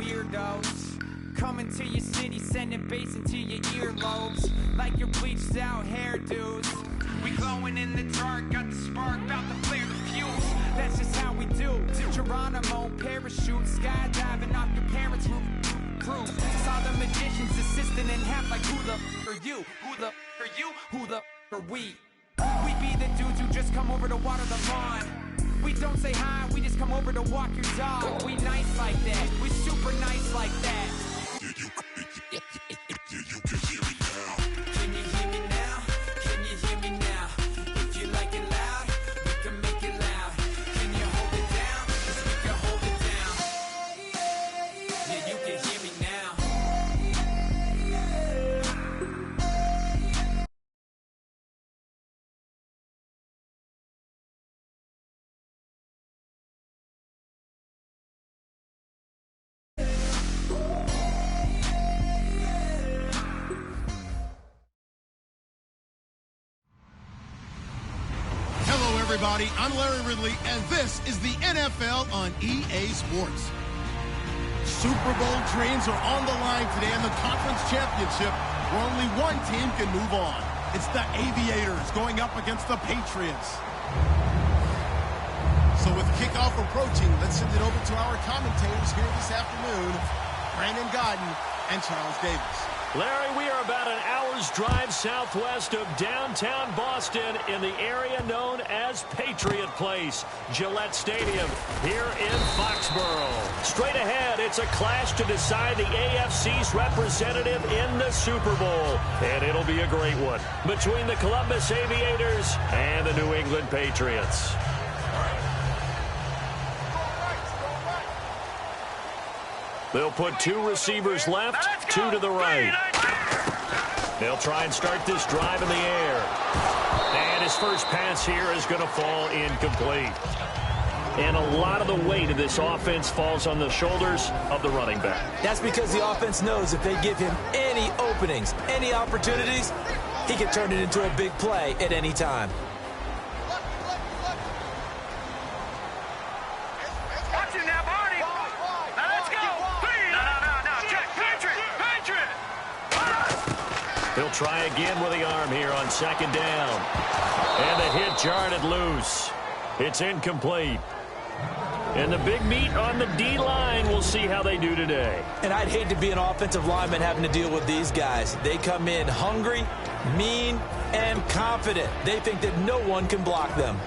weirdos. Coming to your city, sending bass into your earlobes. Like your bleached out hairdos. We glowing in the dark, got the spark, about to flare the fuse. That's just how we do. To Geronimo, parachute, skydiving off your parents' roof. Saw the magician's assistant in half like who the are you? Who the are you? Who the are we? We be the dudes who just come over to water the lawn. We don't say hi, we just come over to walk your dog. We nice like that, we super nice like that. You can hear me now. Can you hear me now? Can you hear me now? If you like it loud, we can make it loud. Can you hold it down? 'Cause we can hold it down. Yeah, you can hear me now. Everybody, I'm Larry Ridley, and this is the NFL on EA Sports. Super Bowl dreams are on the line today in the conference championship, where only one team can move on. It's the Aviators going up against the Patriots. So with kickoff approaching, let's send it over to our commentators here this afternoon, Brandon Godden and Charles Davis. Larry, we are about an hour's drive southwest of downtown Boston in the area known as Patriot Place, Gillette Stadium, here in Foxborough. Straight ahead, it's a clash to decide the AFC's representative in the Super Bowl. And it'll be a great one between the Columbus Aviators and the New England Patriots. They'll put two receivers left, two to the right. They'll try and start this drive in the air. And his first pass here is going to fall incomplete. And a lot of the weight of this offense falls on the shoulders of the running back. That's because the offense knows if they give him any openings, any opportunities, he can turn it into a big play at any time. He'll try again with the arm here on second down. And the hit jarred it loose. It's incomplete. And the big meat on the D-line, we'll see how they do today. And I'd hate to be an offensive lineman having to deal with these guys. They come in hungry, mean, and confident. They think that no one can block them.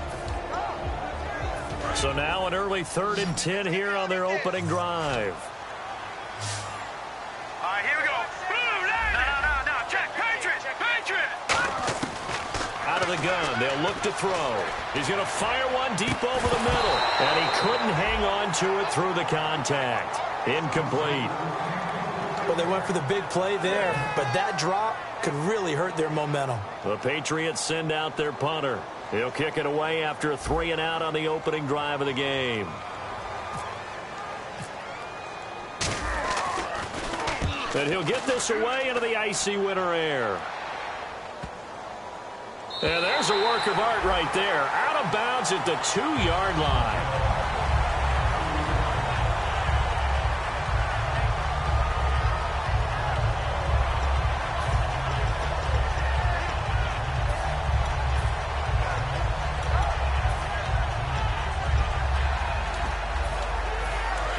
So now an early 3rd and 10 here on their opening drive. All right, here we go. Out of the gun, they'll look to throw. He's going to fire one deep over the middle. And he couldn't hang on to it through the contact. Incomplete. Well, they went for the big play there, but that drop could really hurt their momentum. The Patriots send out their punter. He'll kick it away after a 3-and-out on the opening drive of the game. And he'll get this away into the icy winter air. And there's a work of art right there. Out of bounds at the 2-yard line.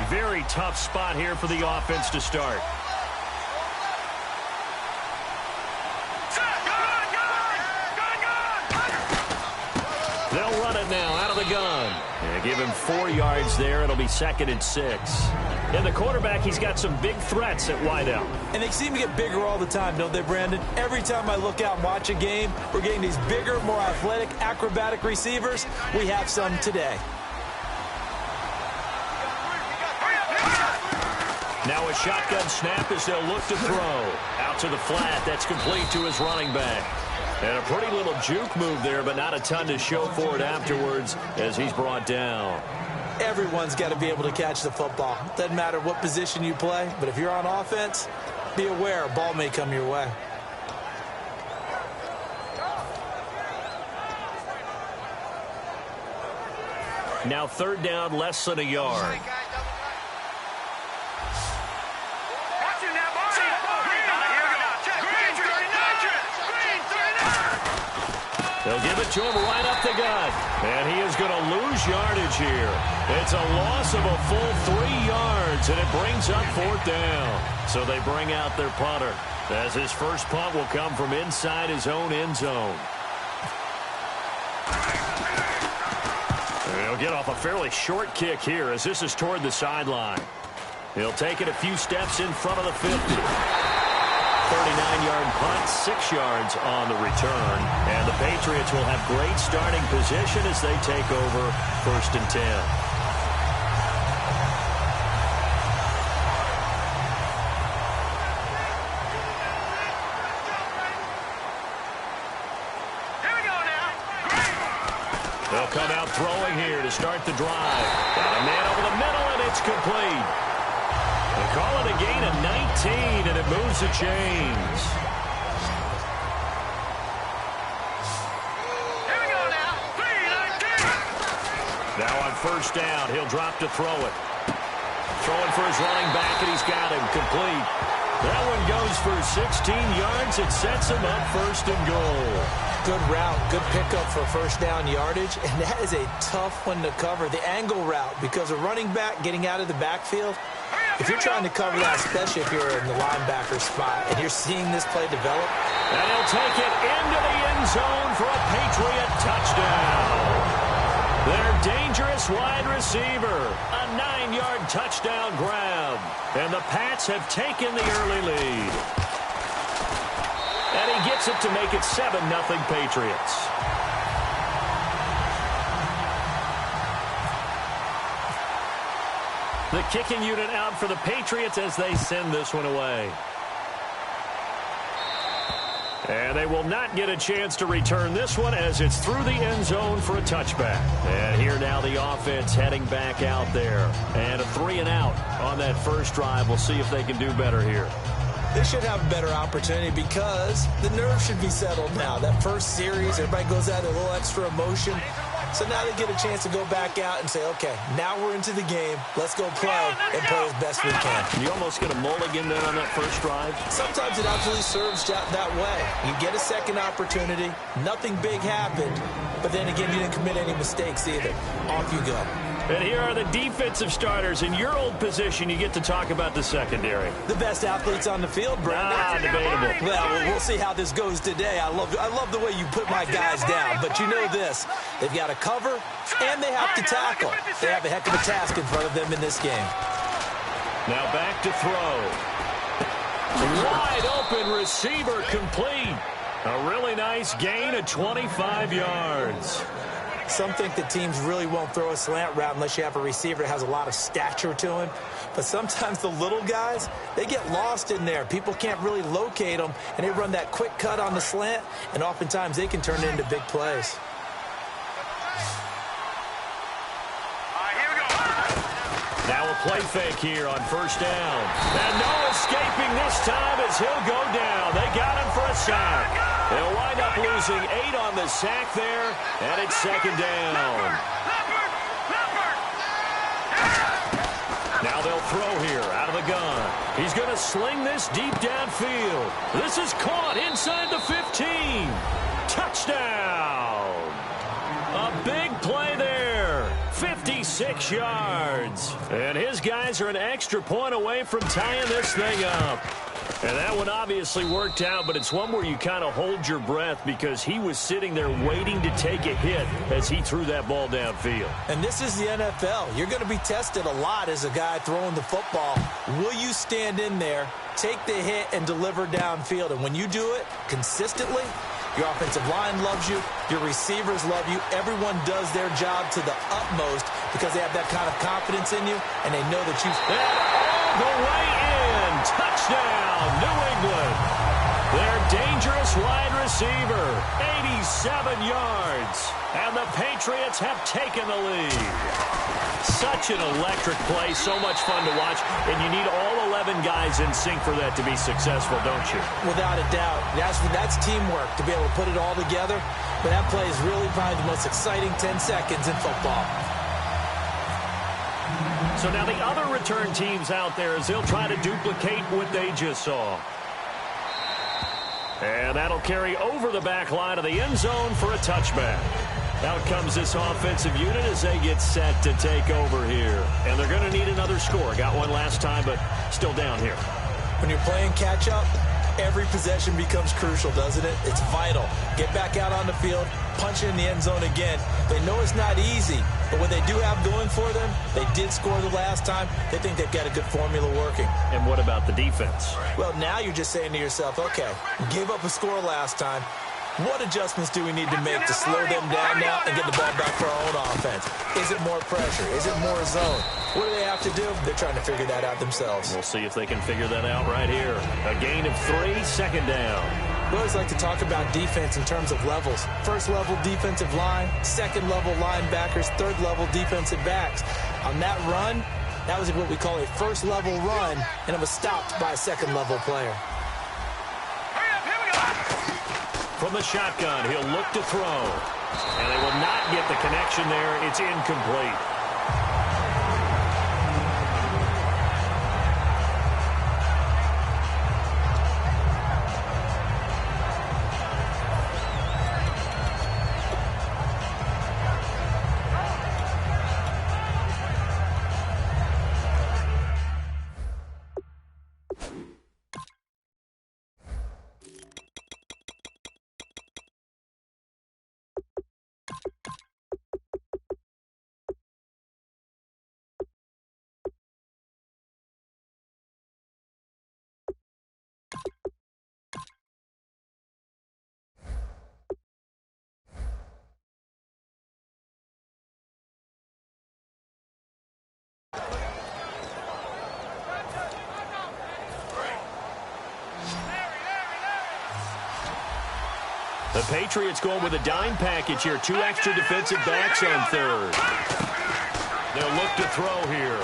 Very tough spot here for the offense to start. They'll run it now out of the gun. And give him 4 yards there. It'll be 2nd and 6. And the quarterback, he's got some big threats at wideout. And they seem to get bigger all the time, don't they, Brandon? Every time I look out and watch a game, we're getting these bigger, more athletic, acrobatic receivers. We have some today. Now a shotgun snap as they'll look to throw. Out to the flat. That's complete to his running back. And a pretty little juke move there, but not a ton to show for it afterwards as he's brought down. Everyone's got to be able to catch the football. Doesn't matter what position you play, but if you're on offense, be aware a ball may come your way. Now 3rd down, less than a yard. Give it to him right up the gut. And he is going to lose yardage here. It's a loss of a full 3 yards, and it brings up 4th down. So they bring out their punter, as his first punt will come from inside his own end zone. He'll get off a fairly short kick here, as this is toward the sideline. He'll take it a few steps in front of the 50. 39-yard punt, 6 yards on the return. And the Patriots will have great starting position as they take over 1st and 10. They'll come out throwing here to start the drive. Got a man over the middle, and it's complete. They call it a gain of 19, and it moves the chains. Here we go now. 3-19. Now on 1st down, he'll drop to throw it. Throwing for his running back, and he's got him complete. That one goes for 16 yards. It sets him up 1st and goal. Good route, good pickup for 1st down yardage, and that is a tough one to cover, the angle route, because a running back getting out of the backfield, if you're trying to cover that, especially if you're in the linebacker spot, and you're seeing this play develop. And he'll take it into the end zone for a Patriot touchdown. Their dangerous wide receiver, a 9-yard touchdown grab, and the Pats have taken the early lead. And he gets it to make it 7-0 Patriots. The kicking unit out for the Patriots as they send this one away. And they will not get a chance to return this one as it's through the end zone for a touchback. And here now the offense heading back out there. And a 3-and-out on that first drive. We'll see if they can do better here. They should have a better opportunity because the nerves should be settled now. That first series, everybody goes out with a little extra emotion. So now they get a chance to go back out and say, okay, now we're into the game. Let's go play and play as best we can. You almost get a mulligan then on that first drive? Sometimes it absolutely serves that way. You get a second opportunity. Nothing big happened. But then again, you didn't commit any mistakes either. Off you go. And here are the defensive starters. In your old position, you get to talk about the secondary. The best athletes on the field, Brandon. Debatable. Well, we'll see how this goes today. I love the way you put my guys down. But you know this. They've got to cover, and they have to tackle. They have a heck of a task in front of them in this game. Now back to throw. Wide open receiver complete. A really nice gain of 25 yards. Some think that teams really won't throw a slant route unless you have a receiver that has a lot of stature to him. But sometimes the little guys, they get lost in there. People can't really locate them, and they run that quick cut on the slant, and oftentimes they can turn it into big plays. Now a play fake here on first down. And no escaping this time as he'll go down. They got him for a sack. They'll wind up losing 8 on the sack there, and it's second down. Now they'll throw here out of the gun. He's going to sling this deep downfield. This is caught inside the 15. Touchdown. A big play there. 56 yards. And his guys are an extra point away from tying this thing up. And that one obviously worked out, but it's one where you kind of hold your breath because he was sitting there waiting to take a hit as he threw that ball downfield. And this is the NFL. You're going to be tested a lot as a guy throwing the football. Will you stand in there, take the hit, and deliver downfield? And when you do it consistently, your offensive line loves you, your receivers love you. Everyone does their job to the utmost because they have that kind of confidence in you, and they know that you've... And all the way in. Touchdown, New England. Their dangerous wide receiver, 87 yards. And the Patriots have taken the lead. Such an electric play, so much fun to watch, and you need all 11 guys in sync for that to be successful, don't you? Without a doubt. That's teamwork to be able to put it all together, but that play is really probably the most exciting 10 seconds in football. So now the other return teams out there as they'll try to duplicate what they just saw. And that'll carry over the back line of the end zone for a touchback. Out comes this offensive unit as they get set to take over here. And they're going to need another score. Got one last time, but still down here. When you're playing catch-up, every possession becomes crucial, doesn't it? It's vital. Get back out on the field, punch it in the end zone again. They know it's not easy, but what they do have going for them, they did score the last time. They think they've got a good formula working. And what about the defense? Well, now you're just saying to yourself, okay, we gave up a score last time. What adjustments do we need to make to slow them down now and get the ball back for our own offense? Is it more pressure? Is it more zone? What do they have to do? They're trying to figure that out themselves. We'll see if they can figure that out right here. A gain of 3, second down. We always like to talk about defense in terms of levels. First level defensive line, second level linebackers, third level defensive backs. On that run, that was what we call a first level run, and it was stopped by a second level player. From the shotgun, he'll look to throw. And they will not get the connection there. It's incomplete. The Patriots going with a dime package here. 2 extra defensive backs on third. They'll look to throw here.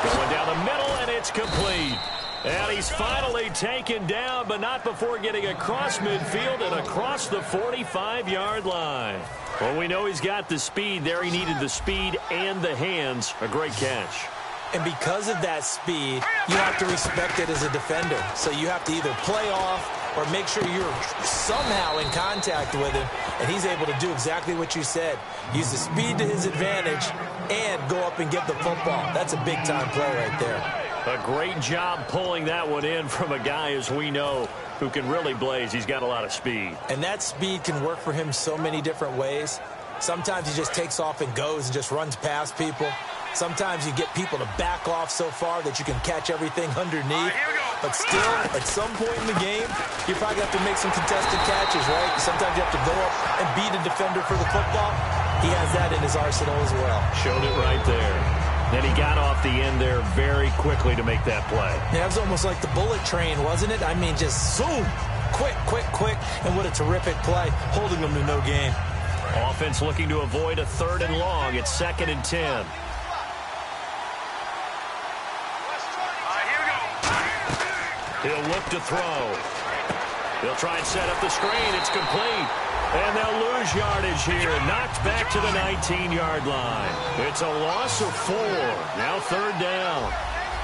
Going down the middle, and it's complete. And he's finally taken down, but not before getting across midfield and across the 45-yard line. Well, we know he's got the speed there. He needed the speed and the hands. A great catch. And because of that speed, you have to respect it as a defender. So you have to either play off or make sure you're somehow in contact with him, and he's able to do exactly what you said. Use the speed to his advantage and go up and get the football. That's a big-time play right there. A great job pulling that one in from a guy, as we know, who can really blaze. He's got a lot of speed. And that speed can work for him so many different ways. Sometimes he just takes off and goes and just runs past people. Sometimes you get people to back off so far that you can catch everything underneath. But still, at some point in the game, you probably have to make some contested catches, right? Sometimes you have to go up and beat a defender for the football. He has that in his arsenal as well. Showed it right there. Then he got off the end there very quickly to make that play. Yeah, it was almost like the bullet train, wasn't it? I mean, just zoom, quick, quick, quick. And what a terrific play, holding them to no gain. Offense looking to avoid a 3rd and long. It's 2nd and 10. He'll look to throw. They'll try and set up the screen. It's complete. And they'll lose yardage here. Knocked back to the 19-yard line. It's a loss of 4. Now 3rd down.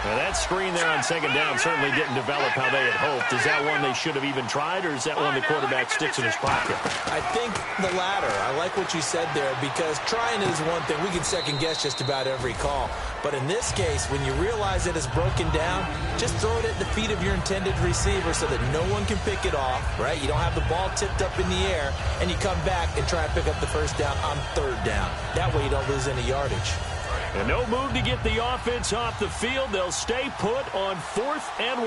Now that screen there on 2nd down certainly didn't develop how they had hoped. Is that one they should have even tried, or is that one the quarterback sticks in his pocket? I think the latter. I like what you said there, because trying is one thing. We can second-guess just about every call. But in this case, when you realize that it's broken down, just throw it at the feet of your intended receiver so that no one can pick it off, right? You don't have the ball tipped up in the air, and you come back and try and pick up the 1st down on 3rd down. That way you don't lose any yardage. And no move to get the offense off the field. They'll stay put on 4th and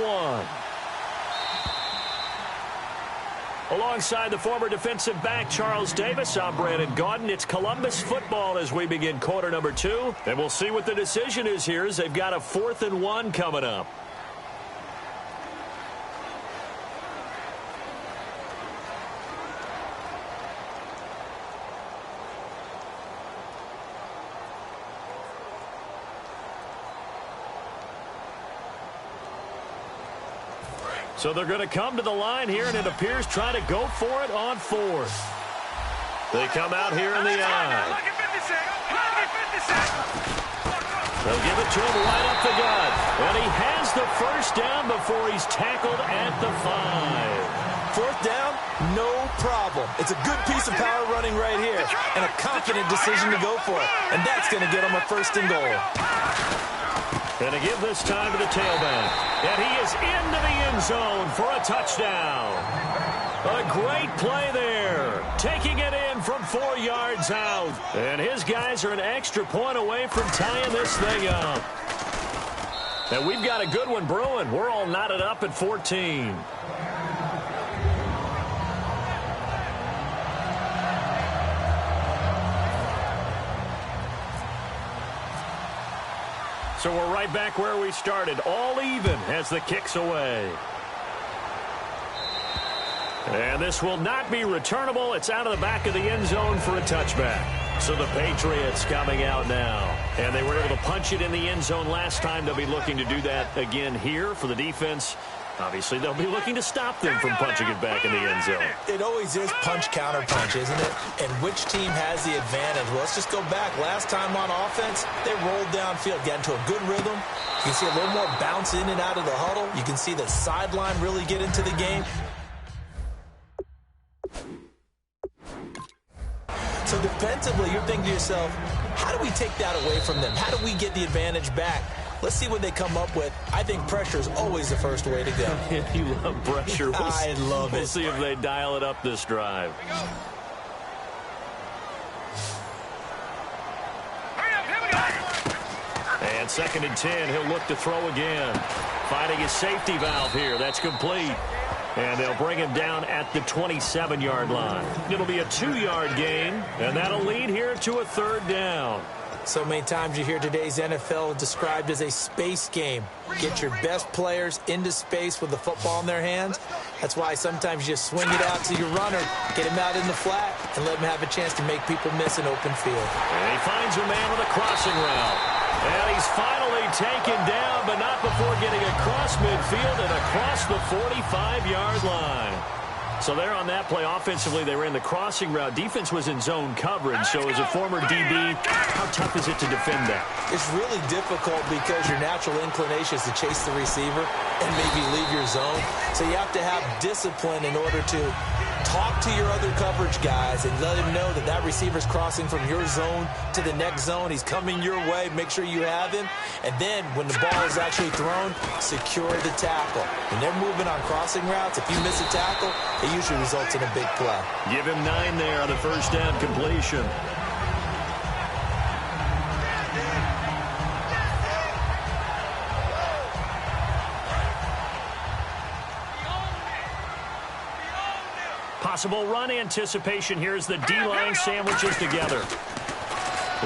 1. Alongside the former defensive back Charles Davis, I'm Brandon Gaudin. It's Columbus football as we begin quarter number 2. And we'll see what the decision is here as they've got a 4th and 1 coming up. So they're going to come to the line here, and it appears try to go for it on 4th. They come out here in the eye. They'll give it to him right up the gut. And he has the first down before he's tackled at the 5. Fourth down, no problem. It's a good piece of power running right here and a confident decision to go for it. And that's going to get him a first and goal. And to give this time to the tailback. And he is into the end zone for a touchdown. A great play there. Taking it in from 4 yards out. And his guys are an extra point away from tying this thing up. And we've got a good one brewing. We're all knotted up at 14. So we're right back where we started. All even as the kick's away. And this will not be returnable. It's out of the back of the end zone for a touchback. So the Patriots coming out now. And they were able to punch it in the end zone last time. They'll be looking to do that again here for the defense. Obviously, they'll be looking to stop them from punching it back in the end zone. It always is punch-counter-punch, isn't it? And which team has the advantage? Well, let's just go back. Last time on offense, they rolled downfield, got into a good rhythm. You can see a little more bounce in and out of the huddle. You can see the sideline really get into the game. So defensively, you're thinking to yourself, how do we take that away from them? How do we get the advantage back? Let's see what they come up with. I think pressure is always the first way to go. You love pressure. I love it. We'll see if they dial it up this drive. And 2nd and 10, he'll look to throw again. Finding his safety valve here. That's complete. And they'll bring him down at the 27-yard line. It'll be a 2-yard gain, and that'll lead here to a 3rd down. So many times you hear today's NFL described as a space game. Get your best players into space with the football in their hands. That's why sometimes you just swing it out to your runner, get him out in the flat, and let him have a chance to make people miss an open field. And he finds a man with a crossing route. And he's finally taken down, but not before getting across midfield and across the 45-yard line. So there on that play, offensively, they ran the crossing route. Defense was in zone coverage. So as a former DB, how tough is it to defend that? It's really difficult because your natural inclination is to chase the receiver and maybe leave your zone. So you have to have discipline in order to talk to your other coverage guys and let him know that that receiver's crossing from your zone to the next zone. He's coming your way. Make sure you have him. And then when the ball is actually thrown, secure the tackle. When they're moving on crossing routes, if you miss a tackle, it usually results in a big play. Give him 9 there on the first down completion. Possible run anticipation here as the D-line sandwiches together.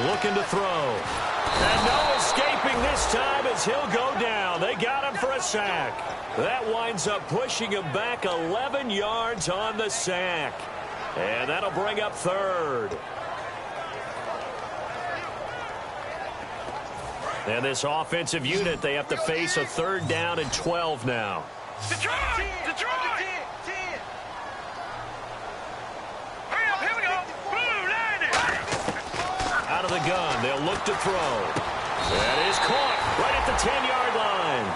Looking to throw. And no escaping this time as he'll go down. They got him for a sack. That winds up pushing him back 11 yards on the sack. And that'll bring up 3rd. And this offensive unit, they have to face a 3rd down and 12 now. Detroit! Out of the gun, they'll look to throw. That is caught right at the 10-yard line.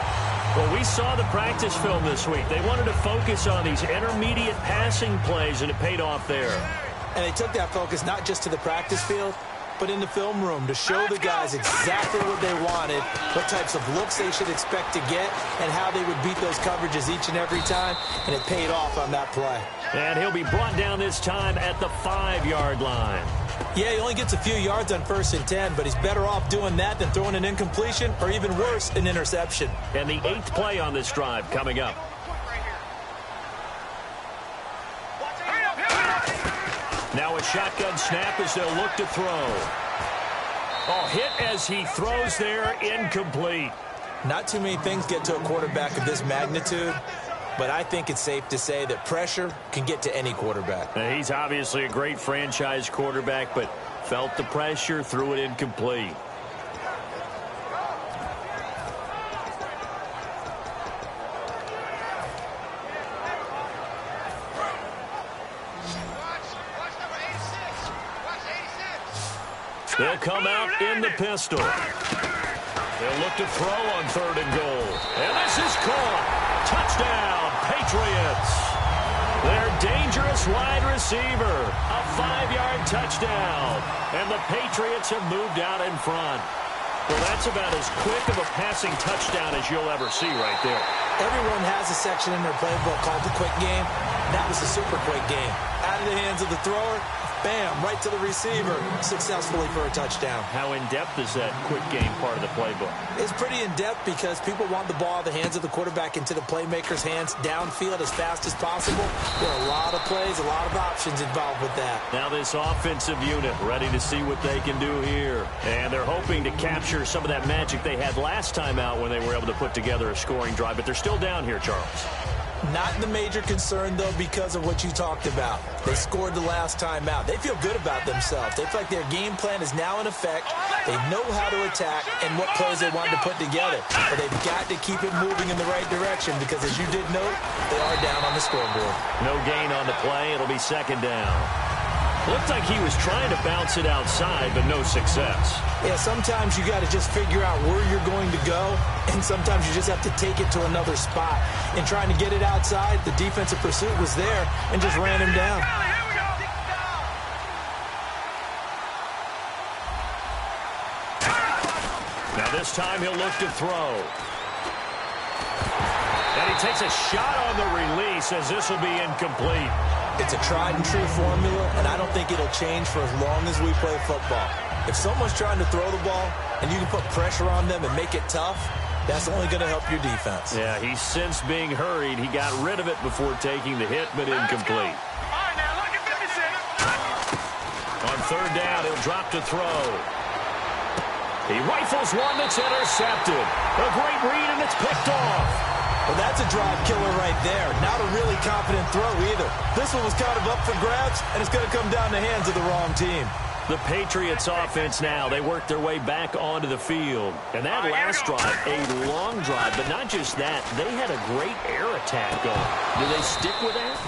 Well, we saw the practice film this week. They wanted to focus on these intermediate passing plays, and it paid off there. And they took that focus not just to the practice field, but in the film room to show the guys exactly what they wanted, what types of looks they should expect to get, and how they would beat those coverages each and every time, and it paid off on that play. And he'll be brought down this time at the 5-yard line. Yeah, he only gets a few yards on 1st and 10, but he's better off doing that than throwing an incompletion or even worse, an interception. And the 8th play on this drive coming up. Now a shotgun snap as they'll look to throw. Oh, hit as he throws there, incomplete. Not too many things get to a quarterback of this magnitude, but I think it's safe to say that pressure can get to any quarterback. Now, he's obviously a great franchise quarterback, but felt the pressure, threw it incomplete. They'll come out in the pistol. They'll look to throw on 3rd and goal. And this is caught. Touchdown, Patriots. Their dangerous wide receiver. A 5-yard touchdown. And the Patriots have moved out in front. Well, that's about as quick of a passing touchdown as you'll ever see right there. Everyone has a section in their playbook called the quick game. That was the super quick game. Out of the hands of the thrower, bam, right to the receiver, successfully for a touchdown. How in-depth is that quick game part of the playbook? It's pretty in-depth because people want the ball out of the hands of the quarterback into the playmaker's hands downfield as fast as possible. There are a lot of plays, a lot of options involved with that. Now this offensive unit ready to see what they can do here. And they're hoping to capture some of that magic they had last time out when they were able to put together a scoring drive. But they're still down here, Charles. Not the major concern, though, because of what you talked about. They scored the last time out. They feel good about themselves. They feel like their game plan is now in effect. They know how to attack and what plays they want to put together. But they've got to keep it moving in the right direction because, as you did note, they are down on the scoreboard. No gain on the play. It'll be 2nd down. Looked like he was trying to bounce it outside, but no success. Yeah, sometimes you got to just figure out where you're going to go, and sometimes you just have to take it to another spot. And trying to get it outside, the defensive pursuit was there and just ran him down. Now this time he'll look to throw. And he takes a shot on the release as this will be incomplete. It's a tried-and-true formula, and I don't think it'll change for as long as we play football. If someone's trying to throw the ball and you can put pressure on them and make it tough, that's only going to help your defense. Yeah, he's since being hurried. He got rid of it before taking the hit, but incomplete. On 3rd down, he'll drop to throw. He rifles one that's intercepted. A great read, and it's picked off. Well, that's a drive killer right there. Not a really confident throw either. This one was kind of up for grabs, and it's going to come down the hands of the wrong team. The Patriots offense now, they work their way back onto the field. And that last drive, a long drive, but not just that. They had a great air attack going. Do they stick with that?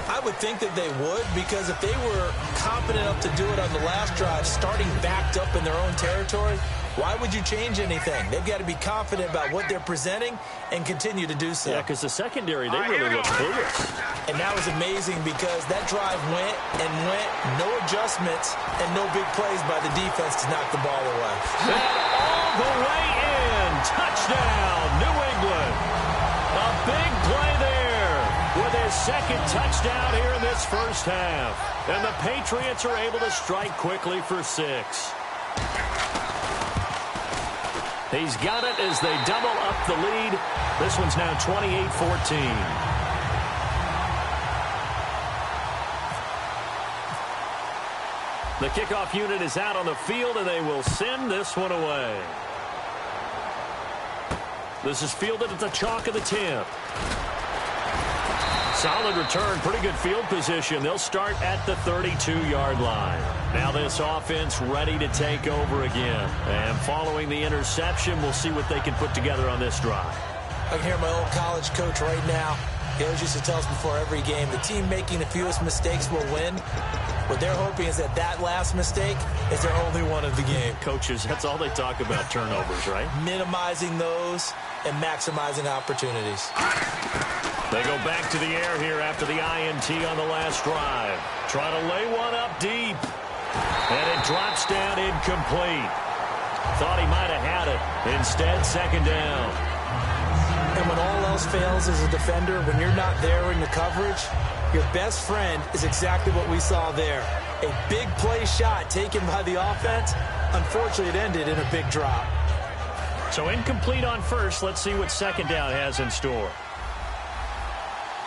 I would think that they would, because if they were confident enough to do it on the last drive, starting backed up in their own territory, why would you change anything? They've got to be confident about what they're presenting and continue to do so. Yeah, because the secondary, they really look clueless. And that was amazing because that drive went and went, no adjustments, and no big plays by the defense to knock the ball away. And all the way in. Touchdown, New England. A big play there with his 2nd touchdown here in this first half. And the Patriots are able to strike quickly for 6. He's got it as they double up the lead. This one's now 28-14. The kickoff unit is out on the field, and they will send this one away. This is fielded at the chalk of the 10. Solid return, pretty good field position. They'll start at the 32-yard line. Now this offense ready to take over again. And following the interception, we'll see what they can put together on this drive. I can hear my old college coach right now. He always used to tell us before every game, the team making the fewest mistakes will win. What they're hoping is that that last mistake is their only one of the game. Coaches, that's all they talk about, turnovers, right? Minimizing those and maximizing opportunities. They go back to the air here after the INT on the last drive. Try to lay one up deep. And it drops down incomplete. Thought he might have had it. Instead, 2nd down. And when all else fails as a defender, when you're not there in the coverage, your best friend is exactly what we saw there. A big play shot taken by the offense. Unfortunately, it ended in a big drop. So incomplete on first. Let's see what 2nd down has in store.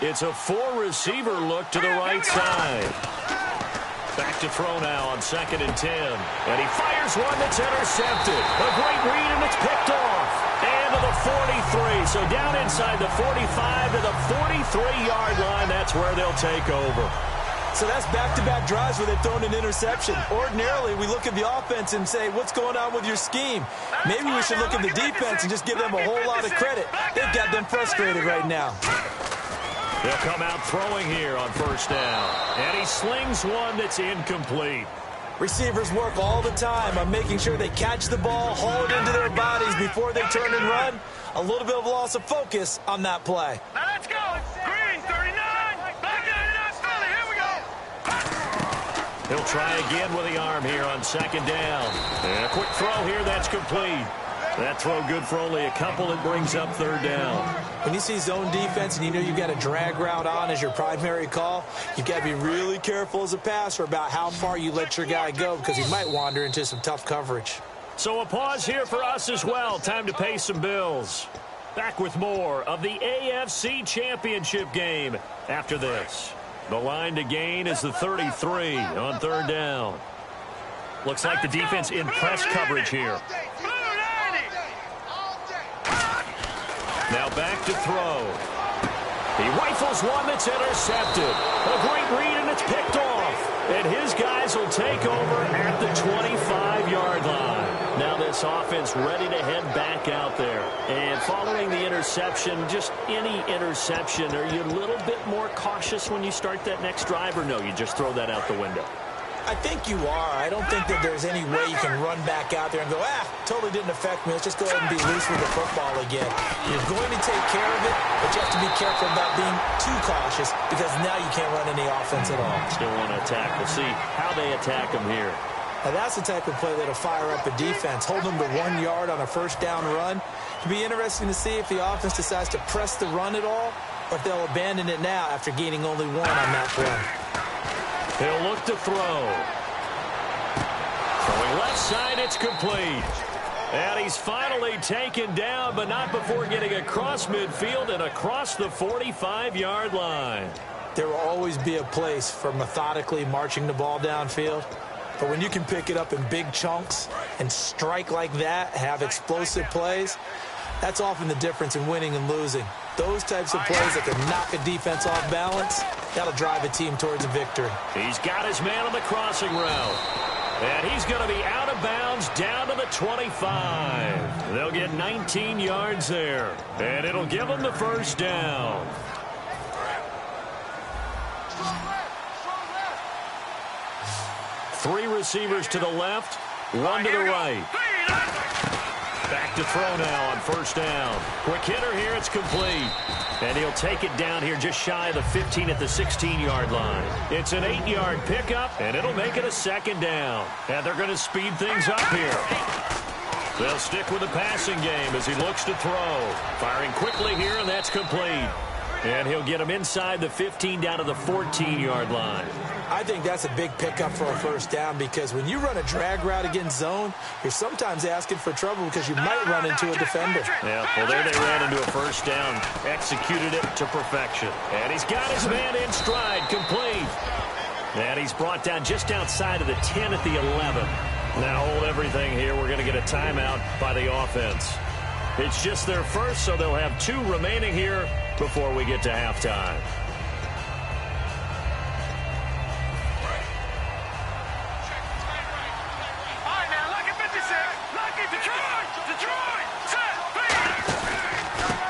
It's a 4-receiver look to the right side. Back to throw now on 2nd and 10. And he fires one that's intercepted. A great read, and it's picked off. And to the 43. So down inside the 45 to the 43-yard line. That's where they'll take over. So that's back-to-back drives where they've thrown an interception. Ordinarily, we look at the offense and say, what's going on with your scheme? Maybe we should look at the defense and just give them a whole lot of credit. They've got them frustrated right now. They'll come out throwing here on 1st down. And he slings one that's incomplete. Receivers work all the time on making sure they catch the ball, haul it into their bodies before they turn and run. A little bit of loss of focus on that play. Now let's go. Green, 39. Back 99, Philly. Here we go. He'll try again with the arm here on second down. And a quick throw here. That's complete. That throw good for only a couple. It brings up third down. When you see zone defense and you know you've got a drag route on as your primary call, you've got to be really careful as a passer about how far you let your guy go because he might wander into some tough coverage. So a pause here for us as well. Time to pay some bills. Back with more of the AFC Championship game after this. The line to gain is the 33 on third down. Looks like the defense in press coverage here. Now back to throw. He rifles one that's intercepted. A great read, and it's picked off. And his guys will take over at the 25-yard line. Now this offense ready to head back out there. And following the interception, just any interception, are you a little bit more cautious when you start that next drive, or no, you just throw that out the window? I think you are. I don't think that there's any way you can run back out there and go, totally didn't affect me. Let's just go ahead and be loose with the football again. You're going to take care of it, but you have to be careful about being too cautious because now you can't run any offense at all. Still want to attack. We'll see how they attack them here. Now that's the type of play that'll fire up a defense. Hold them to 1 yard on a first down run. It'll be interesting to see if the offense decides to press the run at all or if they'll abandon it now after gaining only one on that run. He'll look to throw. Throwing left side, it's complete. And he's finally taken down, but not before getting across midfield and across the 45-yard line. There will always be a place for methodically marching the ball downfield. But when you can pick it up in big chunks and strike like that, have explosive plays, that's often the difference in winning and losing. Those types of plays that can knock a defense off balance, that'll drive a team towards a victory. He's got his man on the crossing route. And he's going to be out of bounds down to the 25. They'll get 19 yards there. And it'll give them the first down. Three receivers to the left, one to the right. Back to throw now on first down. Quick hitter here, it's complete. And he'll take it down here just shy of the 15 at the 16-yard line. It's an 8-yard pickup, and it'll make it a second down. And they're going to speed things up here. They'll stick with the passing game as he looks to throw. Firing quickly here, and that's complete. And he'll get him inside the 15 down to the 14-yard line. I think that's a big pickup for a first down because when you run a drag route against zone, you're sometimes asking for trouble because you might run into a defender. Yeah, well, there they ran into a first down. Executed it to perfection. And he's got his man in stride, complete. And he's brought down just outside of the 10 at the 11. Now hold everything here. We're going to get a timeout by the offense. It's just their first, so they'll have 2 remaining here before we get to halftime.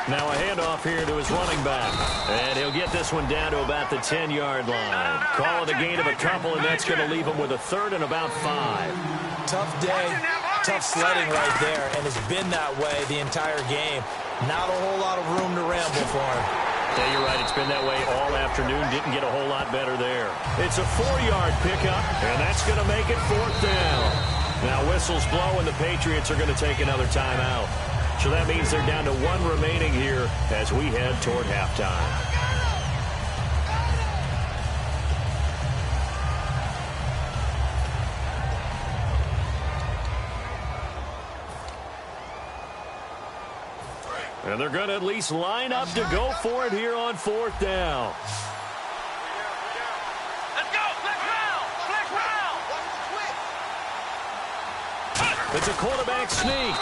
Now a handoff here to his running back. And he'll get this one down to about the 10-yard line. Call it a gain of a couple, and that's going to leave him with a third and about 5. Tough day, tough sledding right there, and it's been that way the entire game. Not a whole lot of room to ramble for him. Yeah, you're right. It's been that way all afternoon. Didn't get a whole lot better there. It's a 4-yard pickup, and that's going to make it 4th down. Now whistles blow, and the Patriots are going to take another timeout. So that means they're down to 1 remaining here as we head toward halftime. And they're going to at least line up to go for it here on 4th down. Let's go! Flex round! It's a quarterback sneak.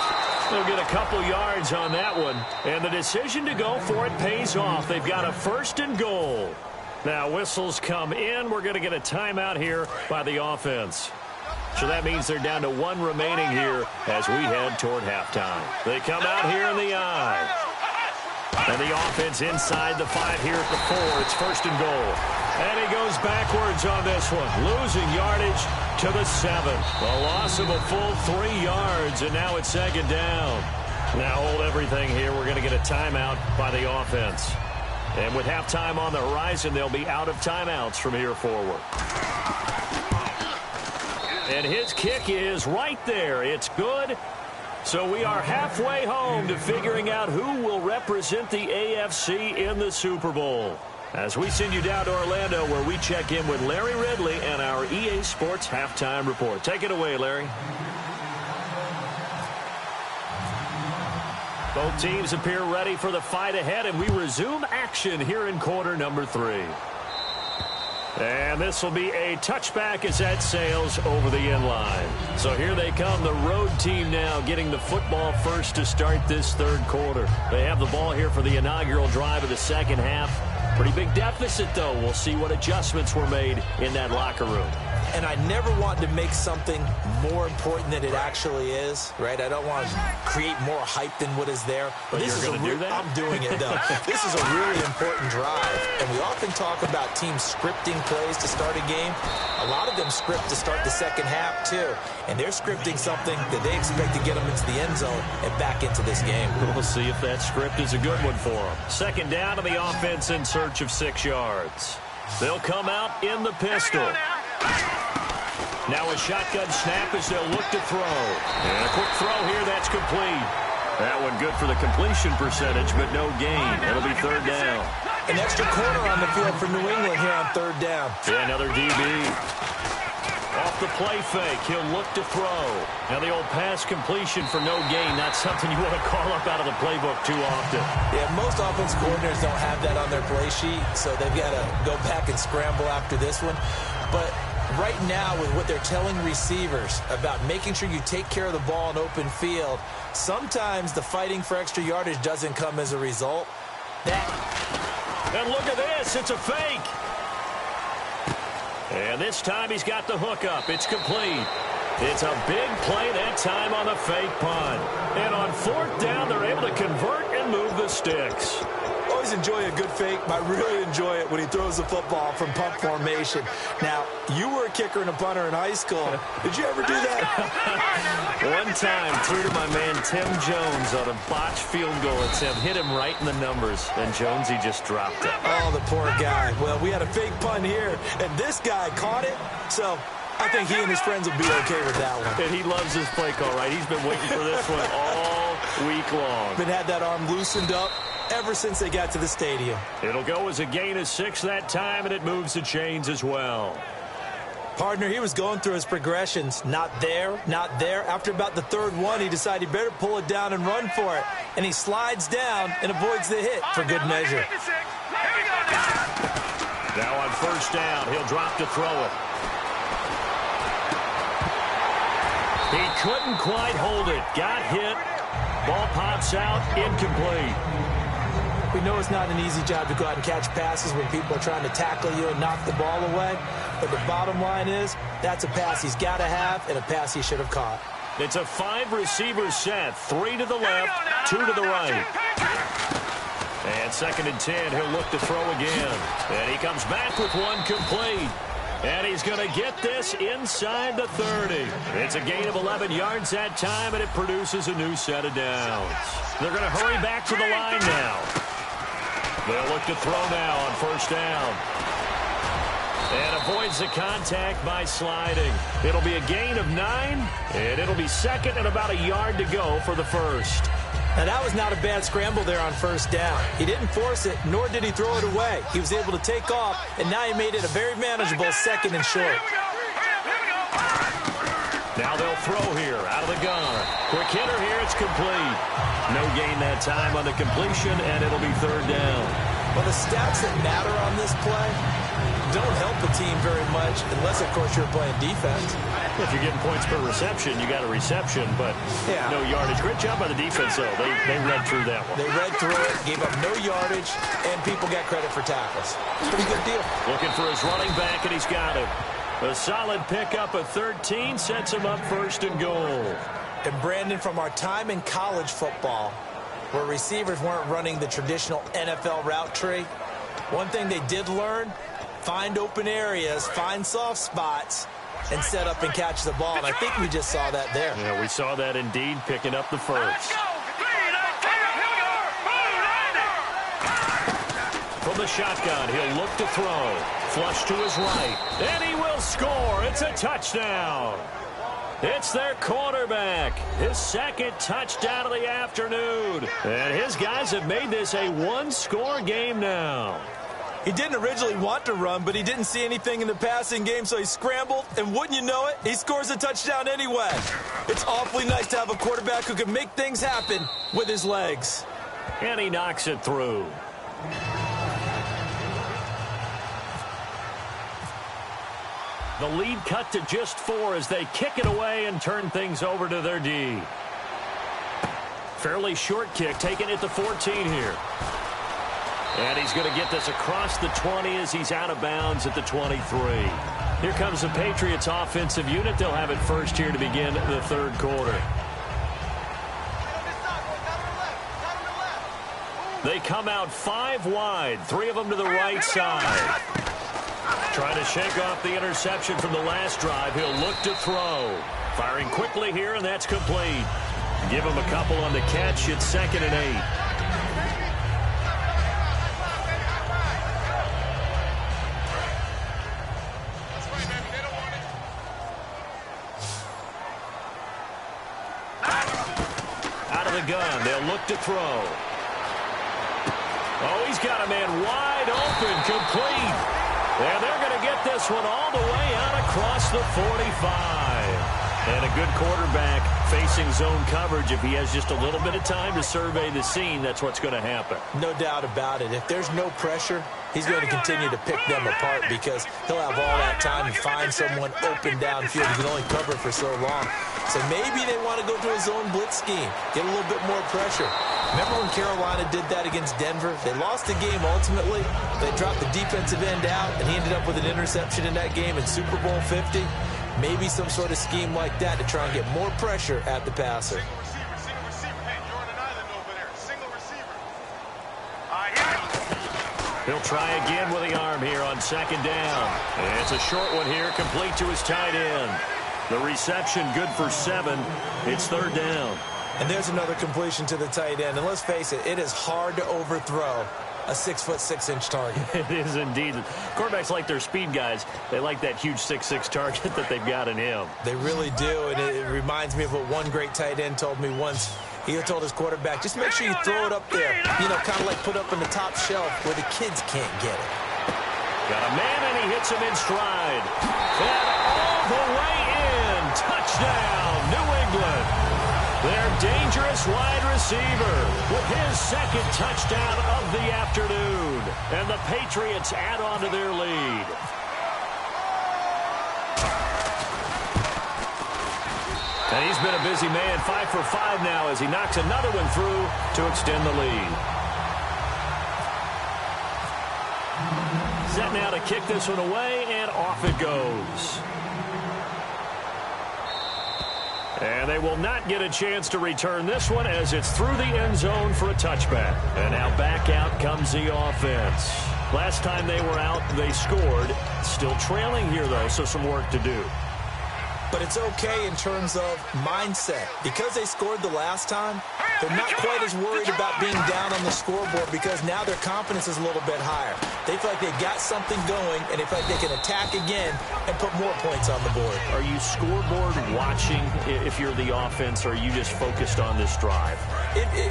They'll get a couple yards on that one. And the decision to go for it pays off. They've got a 1st and goal. Now whistles come in. We're going to get a timeout here by the offense. So that means they're down to 1 remaining here as we head toward halftime. They come out here in the I. And the offense inside the 5 here at the 4. It's 1st and goal. And he goes backwards on this one, losing yardage to the 7. A loss of a full 3 yards, and now it's 2nd down. Now hold everything here. We're going to get a timeout by the offense. And with halftime on the horizon, they'll be out of timeouts from here forward. And his kick is right there. It's good. So we are halfway home to figuring out who will represent the AFC in the Super Bowl. As we send you down to Orlando, where we check in with Larry Ridley and our EA Sports Halftime Report. Take it away, Larry. Both teams appear ready for the fight ahead, and we resume action here in quarter number 3. And this will be a touchback as that sails over the end line. So here they come, the road team now getting the football first to start this 3rd quarter. They have the ball here for the inaugural drive of the 2nd half. Pretty big deficit, though. We'll see what adjustments were made in that locker room. And I never want to make something more important than it actually is, right? I don't want to create more hype than what is there. But you're going to do that? I'm doing it, though. This is a really important drive. And we often talk about teams scripting plays to start a game. A lot of them script to start the 2nd half, too. And they're scripting something that they expect to get them into the end zone and back into this game. We'll see if that script is a good one for them. 2nd down to the offense in search of 6 yards. They'll come out in the pistol. Now a shotgun snap as they'll look to throw. And a quick throw here, that's complete. That one good for the completion percentage, but no gain. It'll be 3rd down. An extra corner on the field for New England here on 3rd down. Yeah, another DB. Off the play fake, he'll look to throw. Now the old pass completion for no gain, not something you want to call up out of the playbook too often. Yeah, most offense coordinators don't have that on their play sheet, so they've got to go back and scramble after this one. But right now, with what they're telling receivers about making sure you take care of the ball in open field, sometimes the fighting for extra yardage doesn't come as a result. And look at this, it's a fake. And this time he's got the hook up. It's complete. It's a big play that time on the fake punt. And on 4th down, they're able to convert and move the sticks. Always enjoy a good fake, but I really enjoy it when he throws the football from punt formation. Now, you were a kicker and a punter in high school. Did you ever do that? One time, threw to my man Tim Jones on a botched field goal attempt. Hit him right in the numbers, and Jonesy just dropped it. Oh, the poor guy. Well, we had a fake punt here, and this guy caught it, so I think he and his friends will be okay with that one. And he loves his play call, right? He's been waiting for this one all week long. Been had that arm loosened up ever since they got to the stadium. It'll go as a gain of 6 that time, and it moves the chains as well. Partner, he was going through his progressions. Not there, not there. After about the 3rd one, he decided he better pull it down and run for it. And he slides down and avoids the hit for good measure. Now on 1st down, he'll drop to throw it. He couldn't quite hold it. Got hit. Ball pops out. Incomplete. We know it's not an easy job to go out and catch passes when people are trying to tackle you and knock the ball away. But the bottom line is, that's a pass he's got to have and a pass he should have caught. It's a 5-receiver set. 3 to the left, 2 to the right. And 2nd and 10, he'll look to throw again. And he comes back with one complete. And he's going to get this inside the 30. It's a gain of 11 yards that time, and it produces a new set of downs. They're going to hurry back to the line now. They'll look to throw now on 1st down. And avoids the contact by sliding. It'll be a gain of 9, and it'll be 2nd and about a yard to go for the 1st. Now, that was not a bad scramble there on 1st down. He didn't force it, nor did he throw it away. He was able to take off, and now he made it a very manageable 2nd and short. Now they'll throw here out of the gun. Quick hitter here, it's complete. No gain that time on the completion, and it'll be 3rd down. Well, the stats that matter on this play don't help the team very much, unless, of course, you're playing defense. If you're getting points per reception, you got a reception, but no yardage. Great job by the defense, though. They read through that one. They read through it, gave up no yardage, and people got credit for tackles. Pretty good deal. Looking for his running back, and he's got it. A solid pickup of 13 sets him up 1st and goal. And, Brandon, from our time in college football, where receivers weren't running the traditional NFL route tree. One thing they did learn, find open areas, find soft spots, and set up and catch the ball. And I think we just saw that there. Yeah, we saw that indeed, picking up the first. From the shotgun, he'll look to throw. Flush to his right. And he will score. It's a touchdown. It's their quarterback. His second touchdown of the afternoon. And his guys have made this a one-score game now. He didn't originally want to run, but he didn't see anything in the passing game, so he scrambled, and wouldn't you know it, he scores a touchdown anyway. It's awfully nice to have a quarterback who can make things happen with his legs. And he knocks it through. The lead cut to just 4 as they kick it away and turn things over to their D. Fairly short kick, taking it to 14 here. And he's going to get this across the 20 as he's out of bounds at the 23. Here comes the Patriots offensive unit. They'll have it first here to begin the third quarter. They come out 5 wide, 3 of them to the right side. Trying to shake off the interception from the last drive. He'll look to throw. Firing quickly here, and that's complete. Give him a couple on the catch. It's 2nd and 8. Out of the gun. They'll look to throw. Oh, he's got a man wide open, complete. And they're going to get this one all the way out across the 45. And a good quarterback facing zone coverage. If he has just a little bit of time to survey the scene, that's what's going to happen. No doubt about it. If there's no pressure, he's going to continue to pick them apart because he'll have all that time to find someone open downfield. He can only cover for so long. So maybe they want to go to a zone blitz scheme, get a little bit more pressure. Remember when Carolina did that against Denver? They lost the game ultimately. They dropped the defensive end out, and he ended up with an interception in that game in Super Bowl 50. Maybe some sort of scheme like that to try and get more pressure at the passer. He'll try again with the arm here on 2nd down. And it's a short one here, complete to his tight end. The reception good for 7. It's 3rd down. And there's another completion to the tight end. And let's face it, it is hard to overthrow a 6', 6-inch target. It is indeed. Quarterbacks like their speed guys. They like that huge 6'6" target that they've got in him. They really do, and it reminds me of what one great tight end told me once. He told his quarterback, just make sure you throw it up there. You know, kind of like put up on the top shelf where the kids can't get it. Got a man, and he hits him in stride. And all the way in. Touchdown, New England. Their dangerous wide receiver with his 2nd touchdown of the afternoon. And the Patriots add on to their lead. And he's been a busy man, 5 for 5 now as he knocks another one through to extend the lead. Set now to kick this one away, and off it goes. And they will not get a chance to return this one as it's through the end zone for a touchback. And now back out comes the offense. Last time they were out, they scored. Still trailing here, though, so some work to do. But it's okay in terms of mindset. Because they scored the last time, they're not quite as worried about being down on the scoreboard because now their confidence is a little bit higher. They feel like they've got something going, and they feel like they can attack again and put more points on the board. Are you scoreboard watching if you're the offense, or are you just focused on this drive?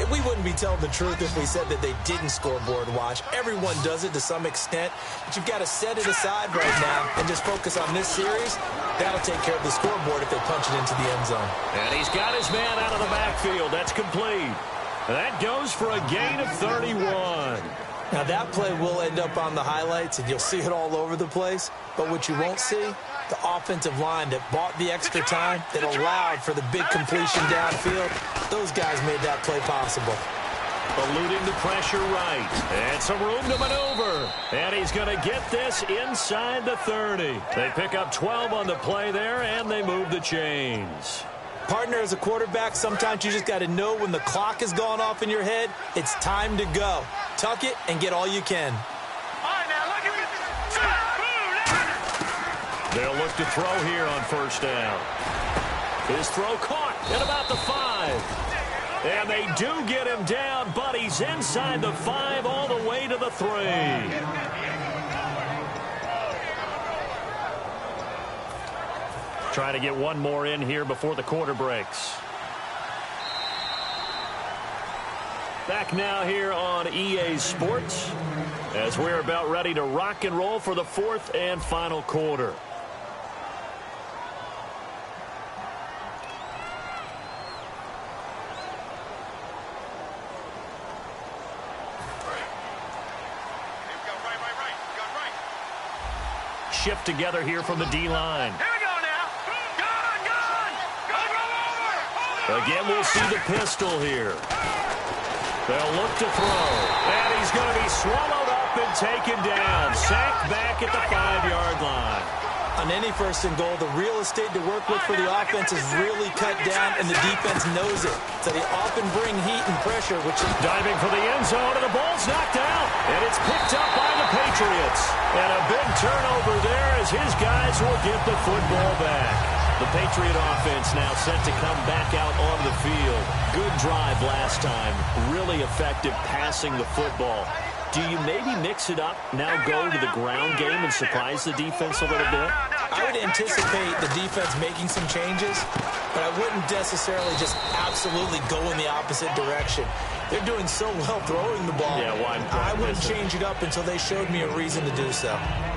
We wouldn't be telling the truth if we said that they didn't scoreboard watch. Everyone does it to some extent, but you've got to set it aside right now and just focus on this series. That'll take care of the scoreboard if they punch it into the end zone. And he's got his man out of the backfield. That's complete. And that goes for a gain of 31. Now that play will end up on the highlights, and you'll see it all over the place. But what you won't see, the offensive line that bought the extra time, that allowed for the big completion downfield, those guys made that play possible. Eluding the pressure right. And some room to maneuver. And he's going to get this inside the 30. They pick up 12 on the play there, and they move the chains. Partner, as a quarterback, sometimes you just got to know when the clock has gone off in your head, it's time to go. Tuck it and get all you can. They'll look to throw here on first down. His throw caught at about the 5. And they do get him down, but he's inside the 5 all the way to the 3. Trying to get one more in here before the quarter breaks. Back now here on EA Sports as we're about ready to rock and roll for the 4th and final quarter. Shift together here from the D-line. Here we go now. Go. Again, we'll see the pistol here. They'll look to throw. And he's going to be swallowed up and taken down. Sacked back at the 5-yard line. On any 1st and goal, the real estate to work with for the offense is really cut down, and the defense knows it. So they often bring heat and pressure, which is diving for the end zone, and the ball's knocked out. And it's picked up by the Patriots. And a big turnover there as his guys will get the football back. The Patriot offense now set to come back out onto the field. Good drive last time. Really effective passing the football. Do you maybe mix it up, now go to the ground game and surprise the defense a little bit? I would anticipate the defense making some changes, but I wouldn't necessarily just absolutely go in the opposite direction. They're doing so well throwing the ball. Yeah, well, I wouldn't change it up until they showed me a reason to do so.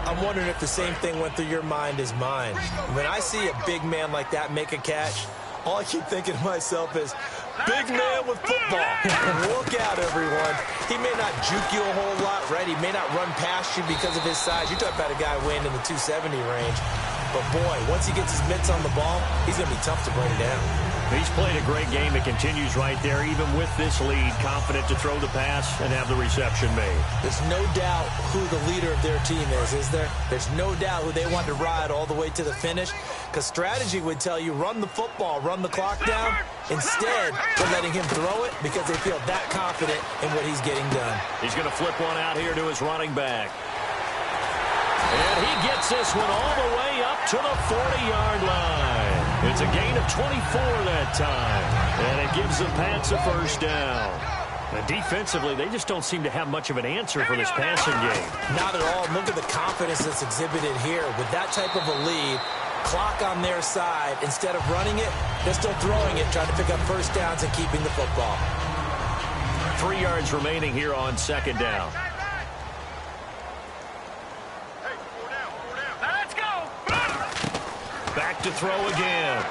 I'm wondering if the same thing went through your mind as mine. When I see a big man like that make a catch, all I keep thinking to myself is, big man with football. Look out, everyone. He may not juke you a whole lot, right? He may not run past you because of his size. You're talking about a guy weighing in the 270 range. But, boy, once he gets his mitts on the ball, he's going to be tough to bring down. He's played a great game. It continues right there, even with this lead. Confident to throw the pass and have the reception made. There's no doubt who the leader of their team is there? There's no doubt who they want to ride all the way to the finish. Because strategy would tell you, run the football, run the clock down. Instead, they're letting him throw it because they feel that confident in what he's getting done. He's going to flip one out here to his running back. And he gets this one all the way up to the 40-yard line. It's a gain of 24 that time. And it gives the Pats a first down. And defensively, they just don't seem to have much of an answer for this passing game. Not at all. Look at the confidence that's exhibited here. With that type of a lead, clock on their side, instead of running it, they're still throwing it, trying to pick up first downs and keeping the football. 3 yards remaining here on 2nd down. Back to throw again.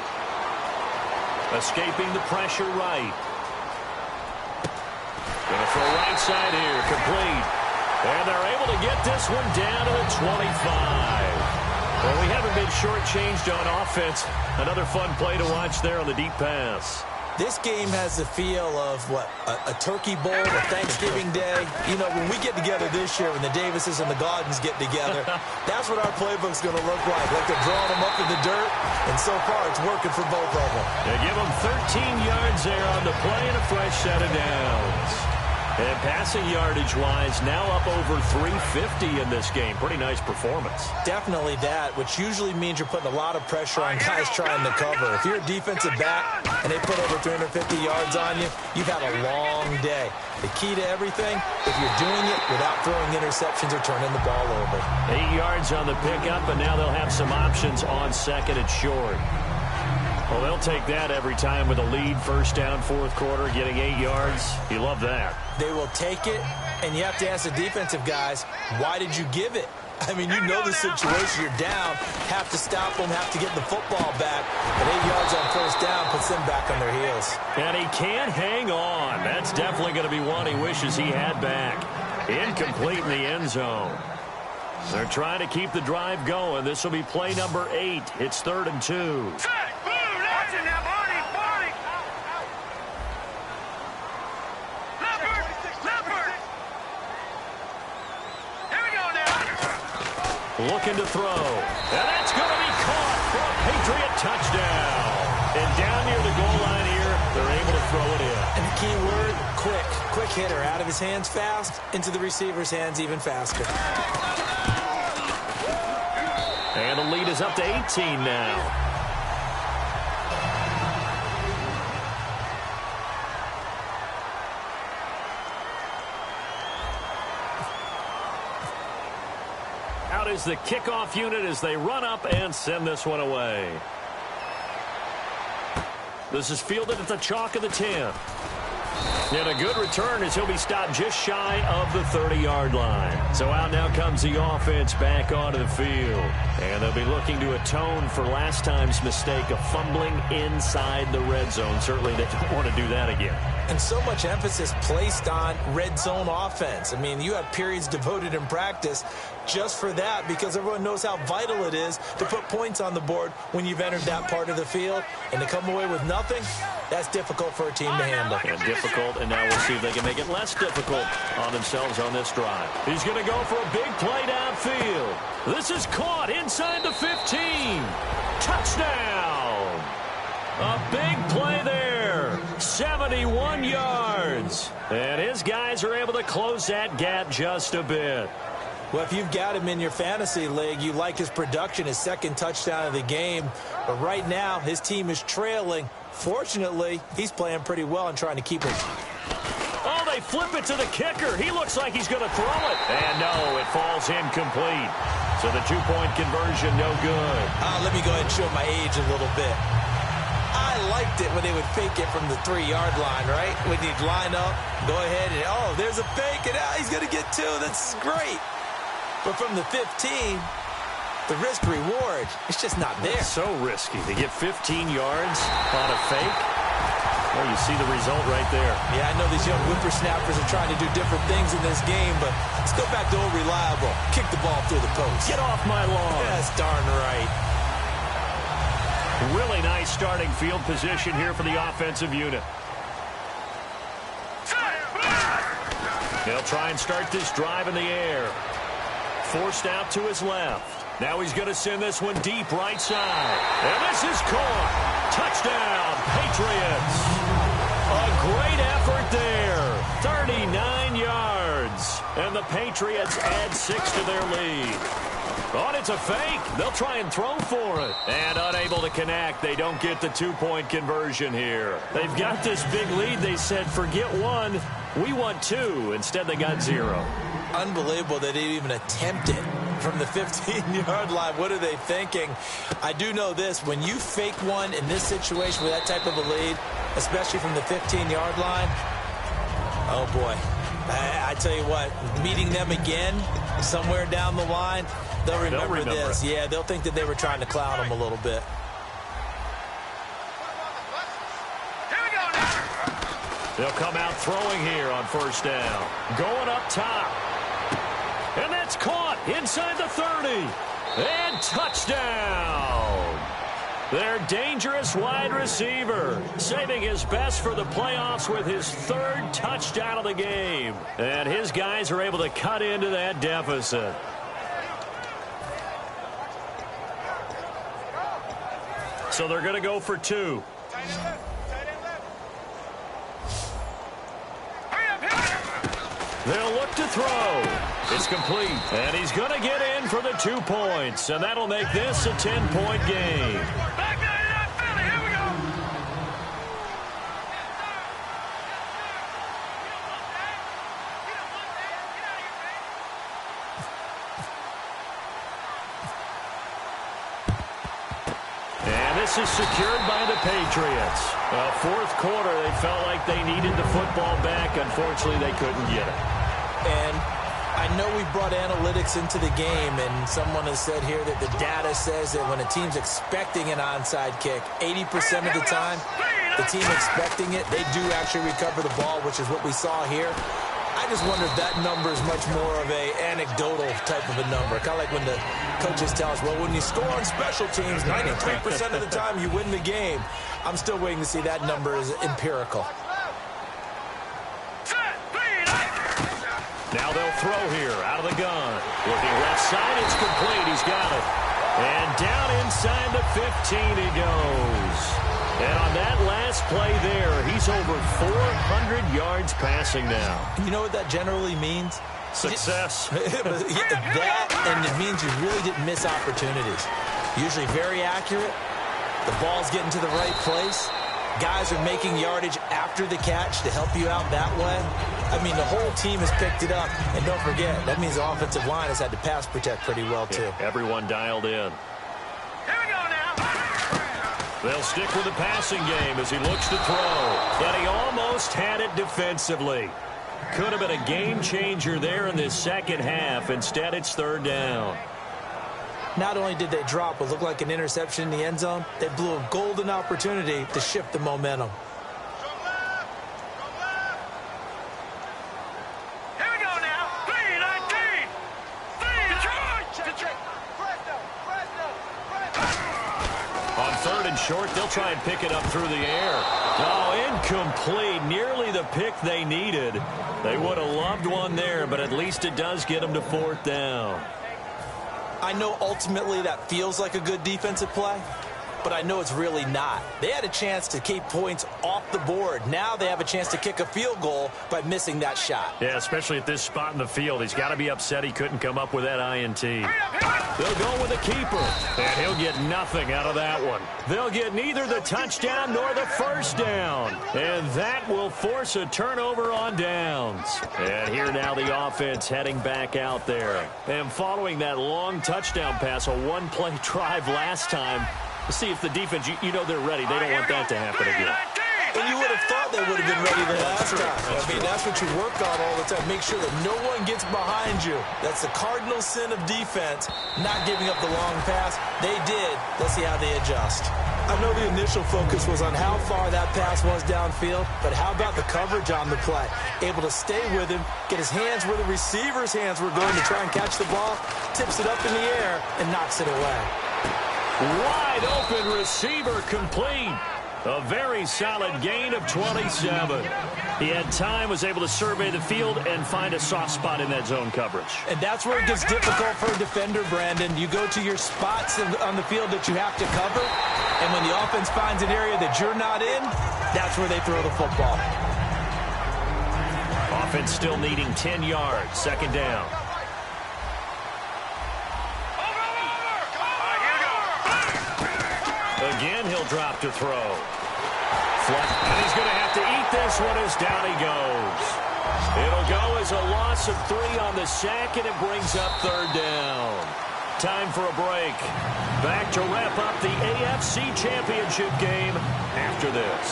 Escaping the pressure right. Going to throw right side here. Complete. And they're able to get this one down to the 25. Well, we haven't been shortchanged on offense. Another fun play to watch there on the deep pass. This game has the feel of, what, a turkey bowl, a Thanksgiving day. You know, when we get together this year, when the Davises and the Gaudens get together, that's what our playbook's going to look like. Like they're drawing them up in the dirt, and so far it's working for both of them. They give them 13 yards there on the play and a fresh set of downs. And passing yardage-wise, now up over 350 in this game. Pretty nice performance. Definitely that, which usually means you're putting a lot of pressure on guys trying to cover. If you're a defensive back and they put over 350 yards on you, you've had a long day. The key to everything, if you're doing it without throwing interceptions or turning the ball over. 8 yards on the pickup, and now they'll have some options on 2nd and short. Well, they'll take that every time with a lead. First down, 4th quarter, getting 8 yards. You love that. They will take it, and you have to ask the defensive guys, why did you give it? I mean, you know the situation. You're down, have to stop them, have to get the football back. But 8 yards on first down puts them back on their heels. And he can't hang on. That's definitely going to be one he wishes he had back. Incomplete in the end zone. They're trying to keep the drive going. This will be play number 8. It's 3rd and 2. Looking to throw. And that's going to be caught for a Patriot touchdown. And down near the goal line here. They're able to throw it in. And the key word, quick. Quick hitter. Out of his hands fast, into the receiver's hands even faster. And the lead is up to 18 now. Out is the kickoff unit as they run up and send this one away. This is fielded at the chalk of the 10. And a good return as he'll be stopped just shy of the 30-yard line. So out now comes the offense back onto the field. And they'll be looking to atone for last time's mistake of fumbling inside the red zone. Certainly they don't want to do that again. And so much emphasis placed on red zone offense. I mean, you have periods devoted in practice just for that because everyone knows how vital it is to put points on the board when you've entered that part of the field. And to come away with nothing, that's difficult for a team to handle. And difficult, and now we'll see if they can make it less difficult on themselves on this drive. He's going to go for a big play downfield. This is caught inside the 15. Touchdown! A big play there. 71 yards. And his guys are able to close that gap just a bit. Well, if you've got him in your fantasy league, you like his production, his second touchdown of the game. But right now, his team is trailing. Fortunately, he's playing pretty well and trying to keep it. Oh, they flip it to the kicker. He looks like he's going to throw it. And no, it falls incomplete. So the two-point conversion, no good. Let me go ahead and show my age a little bit. I liked it when they would fake it from the 3-yard line, right? When you'd line up, go ahead, and oh, there's a fake, and he's going to get 2. That's great. But from the 15, the risk-reward, it's just not there. It's so risky to get 15 yards on a fake. Well, you see the result right there. Yeah, I know these young whippersnappers are trying to do different things in this game, but let's go back to old reliable. Kick the ball through the post. Get off my lawn. That's darn right. Really nice starting field position here for the offensive unit. They'll try and start this drive in the air. Forced out to his left. Now he's going to send this one deep right side. And this is caught. Touchdown, Patriots. A great effort there. 39 yards. And the Patriots add 6 to their lead. Oh, and it's a fake. They'll try and throw for it. And unable to connect. They don't get the two-point conversion here. They've got this big lead. They said, forget 1. We want 2. Instead, they got 0. Unbelievable they didn't even attempt it from the 15-yard line. What are they thinking? I do know this. When you fake one in this situation with that type of a lead, especially from the 15-yard line, oh, boy. I tell you what, meeting them again somewhere down the line, they'll remember this. Yeah, they'll think that they were trying to clown them a little bit. They'll come out throwing here on first down. Going up top. And that's caught inside the 30. And touchdown. Their dangerous wide receiver, saving his best for the playoffs with his 3rd touchdown of the game. And his guys are able to cut into that deficit. So they're going to go for 2. They'll look to throw. It's complete. And he's going to get in for the 2 points. And that'll make this a 10-point game. Back down, Philly. Here we go. And this is secured by the Patriots. Fourth quarter, they felt like they needed the football back. Unfortunately, they couldn't get it. And I know we brought analytics into the game, and someone has said here that the data says that when a team's expecting an onside kick, 80% of the time, the team expecting it, they do actually recover the ball, which is what we saw here. I just wonder if that number is much more of a anecdotal type of a number. Kind of like when the coaches tell us, well, when you score on special teams, 93% of the time you win the game. I'm still waiting to see that number is empirical. Now they'll throw here out of the gun. Looking left side, it's complete. He's got it. And down inside the 15 he goes. And on play there. He's over 400 yards passing now. You know what that generally means? Success. That, and it means you really didn't miss opportunities. Usually very accurate. The ball's getting to the right place. Guys are making yardage after the catch to help you out that way. I mean, the whole team has picked it up. And don't forget, that means the offensive line has had to pass protect pretty well, too. Yeah, everyone dialed in. Here we go now. They'll stick with the passing game as he looks to throw. But he almost had it defensively. Could have been a game changer there in this second half. Instead, it's third down. Not only did they drop what looked like an interception in the end zone, they blew a golden opportunity to shift the momentum. Here we go now. 3-19. Detroit. On third and short, they'll try and pick it up through the air. Oh, incomplete. Nearly the pick they needed. They would have loved one there, but at least it does get them to fourth down. I know ultimately that feels like a good defensive play, but I know it's really not. They had a chance to keep points off the board. Now they have a chance to kick a field goal by missing that shot. Yeah, especially at this spot in the field. He's got to be upset he couldn't come up with that INT. They'll go with the keeper, and he'll get nothing out of that one. They'll get neither the touchdown nor the first down, and that will force a turnover on downs. And here now the offense heading back out there. And following that long touchdown pass, a one-play drive last time, see if the defense, you know they're ready. They don't want that to happen again. And you would have thought they would have been ready the last time. I mean, that's what you work on all the time. Make sure that no one gets behind you. That's the cardinal sin of defense, not giving up the long pass. They did. Let's see how they adjust. I know the initial focus was on how far that pass was downfield, but how about the coverage on the play? Able to stay with him, get his hands where the receiver's hands were going to try and catch the ball, tips it up in the air, and knocks it away. Wide open receiver complete. A very solid gain of 27. He had time, was able to survey the field and find a soft spot in that zone coverage. And that's where it gets difficult for a defender, Brandon. You go to your spots on the field that you have to cover, and when the offense finds an area that you're not in, that's where they throw the football. Offense still needing 10 yards. Second down. Again, he'll drop to throw. And he's going to have to eat this one as down he goes. It'll go as a loss of 3 on the sack, and it brings up third down. Time for a break. Back to wrap up the AFC Championship game after this.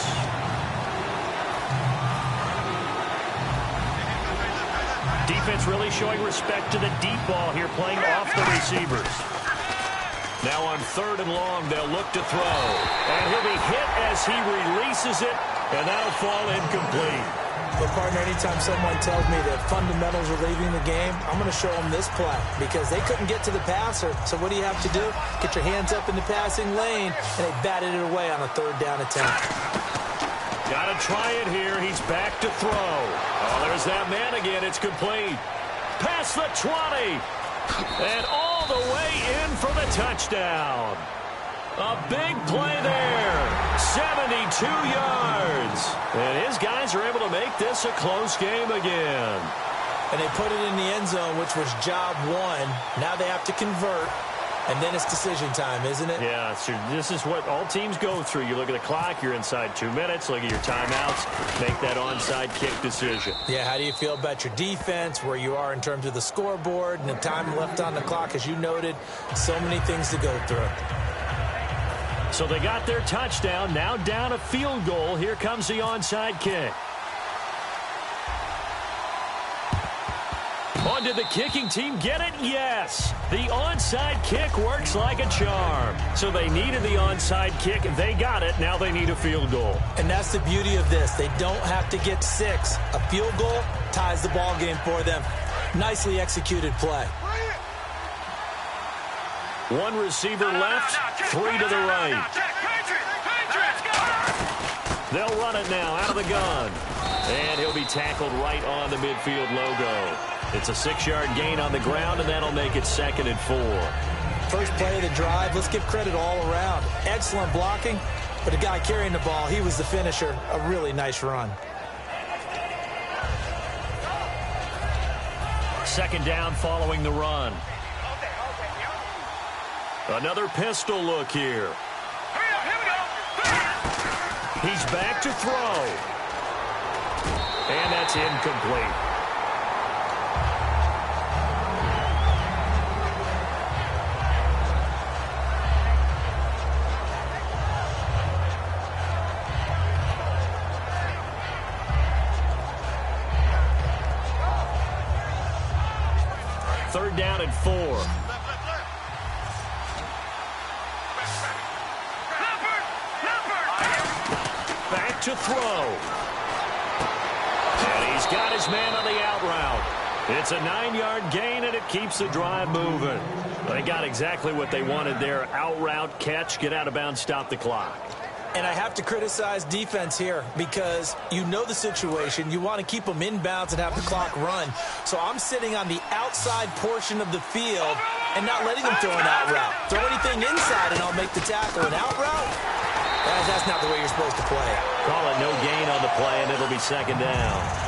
Defense really showing respect to the deep ball here, playing off the receivers. Now on third and long, they'll look to throw. And he'll be hit as he releases it, and that'll fall incomplete. But, partner, anytime someone tells me that fundamentals are leaving the game, I'm going to show them this play because they couldn't get to the passer. So what do you have to do? Get your hands up in the passing lane, and they batted it away on a third down attempt. Got to try it here. He's back to throw. Oh, there's that man again. It's complete. Past the 20. And all the way in for the touchdown. A big play there. 72 yards. And his guys are able to make this a close game again. And they put it in the end zone, which was job one. Now they have to convert. And then it's decision time, isn't it? Yeah, so this is what all teams go through. You look at the clock, you're inside 2 minutes, look at your timeouts, make that onside kick decision. Yeah, how do you feel about your defense, where you are in terms of the scoreboard, and the time left on the clock, as you noted, so many things to go through. So they got their touchdown, now down a field goal. Here comes the onside kick. On did the kicking team get it? Yes. The onside kick works like a charm. So they needed the onside kick. They got it. Now they need a field goal. And that's the beauty of this. They don't have to get 6. A field goal ties the ball game for them. Nicely executed play. One receiver left, 3 to the right. They'll run it now out of the gun. And he'll be tackled right on the midfield logo. It's a 6-yard gain on the ground, and that'll make it 2nd and 4. First play of the drive, let's give credit all around. Excellent blocking, but the guy carrying the ball, he was the finisher. A really nice run. Second down following the run. Another pistol look here. He's back to throw. And that's incomplete. Third down and 4. Back to throw. And he's got his man on the out route. It's a 9-yard gain, and it keeps the drive moving. They got exactly what they wanted there. Out route, catch, get out of bounds, stop the clock. And I have to criticize defense here because you know the situation. You want to keep them inbounds and have the clock run. So I'm sitting on the outside portion of the field and not letting them throw an out route. Throw anything inside and I'll make the tackle. An out route? That's not the way you're supposed to play. Call it no gain on the play, and it'll be second down.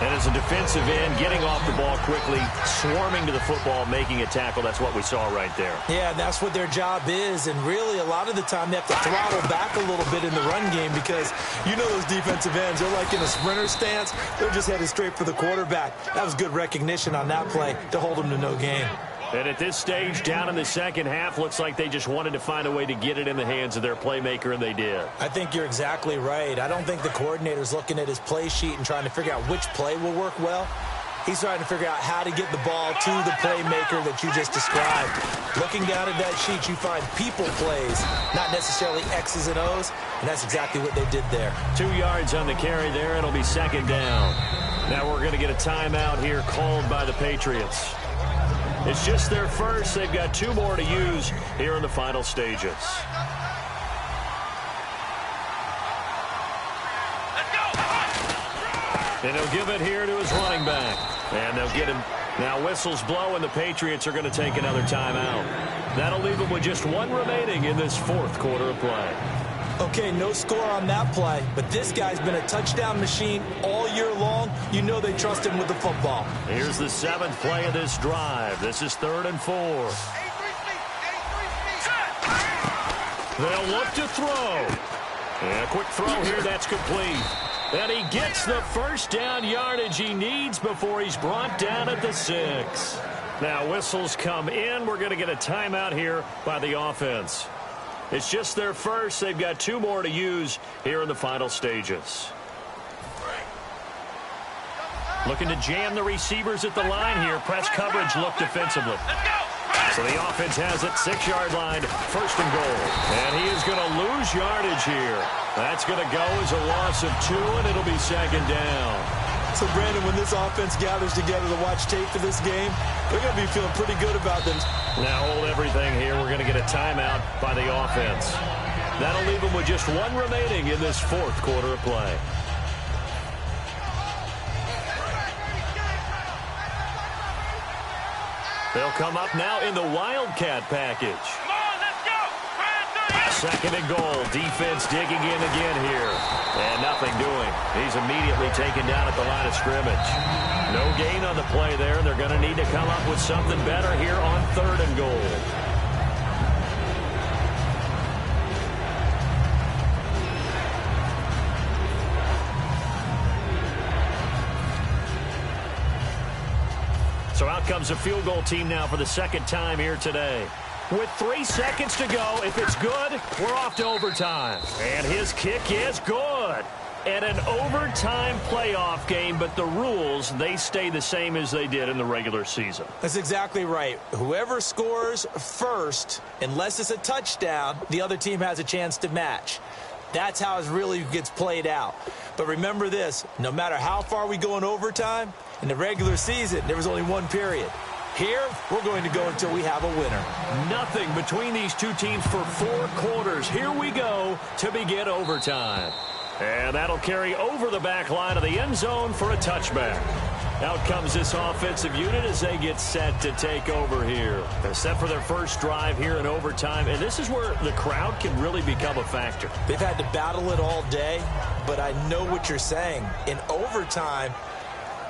And as a defensive end, getting off the ball quickly, swarming to the football, making a tackle, that's what we saw right there. Yeah, that's what their job is, and really a lot of the time they have to throttle back a little bit in the run game because you know those defensive ends, they're like in a sprinter stance. They're just headed straight for the quarterback. That was good recognition on that play to hold them to no gain. And at this stage, down in the second half, looks like they just wanted to find a way to get it in the hands of their playmaker, and they did. I think you're exactly right. I don't think the coordinator's looking at his play sheet and trying to figure out which play will work well. He's trying to figure out how to get the ball to the playmaker that you just described. Looking down at that sheet, you find people plays, not necessarily X's and O's, and that's exactly what they did there. 2 yards on the carry there. It'll be second down. Now we're going to get a timeout here called by the Patriots. It's just their first. They've got 2 more to use here in the final stages. And he'll give it here to his running back. And they'll get him. Now whistles blow, and the Patriots are going to take another timeout. That'll leave them with just 1 remaining in this fourth quarter of play. Okay, no score on that play, but this guy's been a touchdown machine all year long. You know they trust him with the football. Here's the 7th play of this drive. This is 3rd and 4. They'll look to throw. And a quick throw here, that's complete. And he gets the first down yardage he needs before he's brought down at the 6. Now whistles come in. We're going to get a timeout here by the offense. It's just their first. They've got 2 more to use here in the final stages. Looking to jam the receivers at the line here. Press coverage look defensively. So the offense has it, 6-yard line, 1st and goal. And he is going to lose yardage here. That's going to go as a loss of 2, and it'll be second down. So, Brandon, when this offense gathers together to watch tape for this game, they're going to be feeling pretty good about them. Now hold everything here. We're going to get a timeout by the offense. That'll leave them with just 1 remaining in this 4th quarter of play. They'll come up now in the Wildcat package. Come on, let's go. 2nd and goal. Defense digging in again here. And nothing doing. He's immediately taken down at the line of scrimmage. No gain on the play there, and they're going to need to come up with something better here on 3rd and goal. So out comes a field goal team now for the 2nd time here today. With 3 seconds to go, if it's good, we're off to overtime. And his kick is good. And an overtime playoff game, but the rules, they stay the same as they did in the regular season. That's exactly right. Whoever scores first, unless it's a touchdown, the other team has a chance to match. That's how it really gets played out. But remember this, no matter how far we go in overtime, in the regular season, there was only 1 period. Here, we're going to go until we have a winner. Nothing between these 2 teams for 4 quarters. Here we go to begin overtime. And that'll carry over the back line of the end zone for a touchback. Out comes this offensive unit as they get set to take over here. They're set for their first drive here in overtime, and this is where the crowd can really become a factor. They've had to battle it all day, but I know what you're saying. In overtime,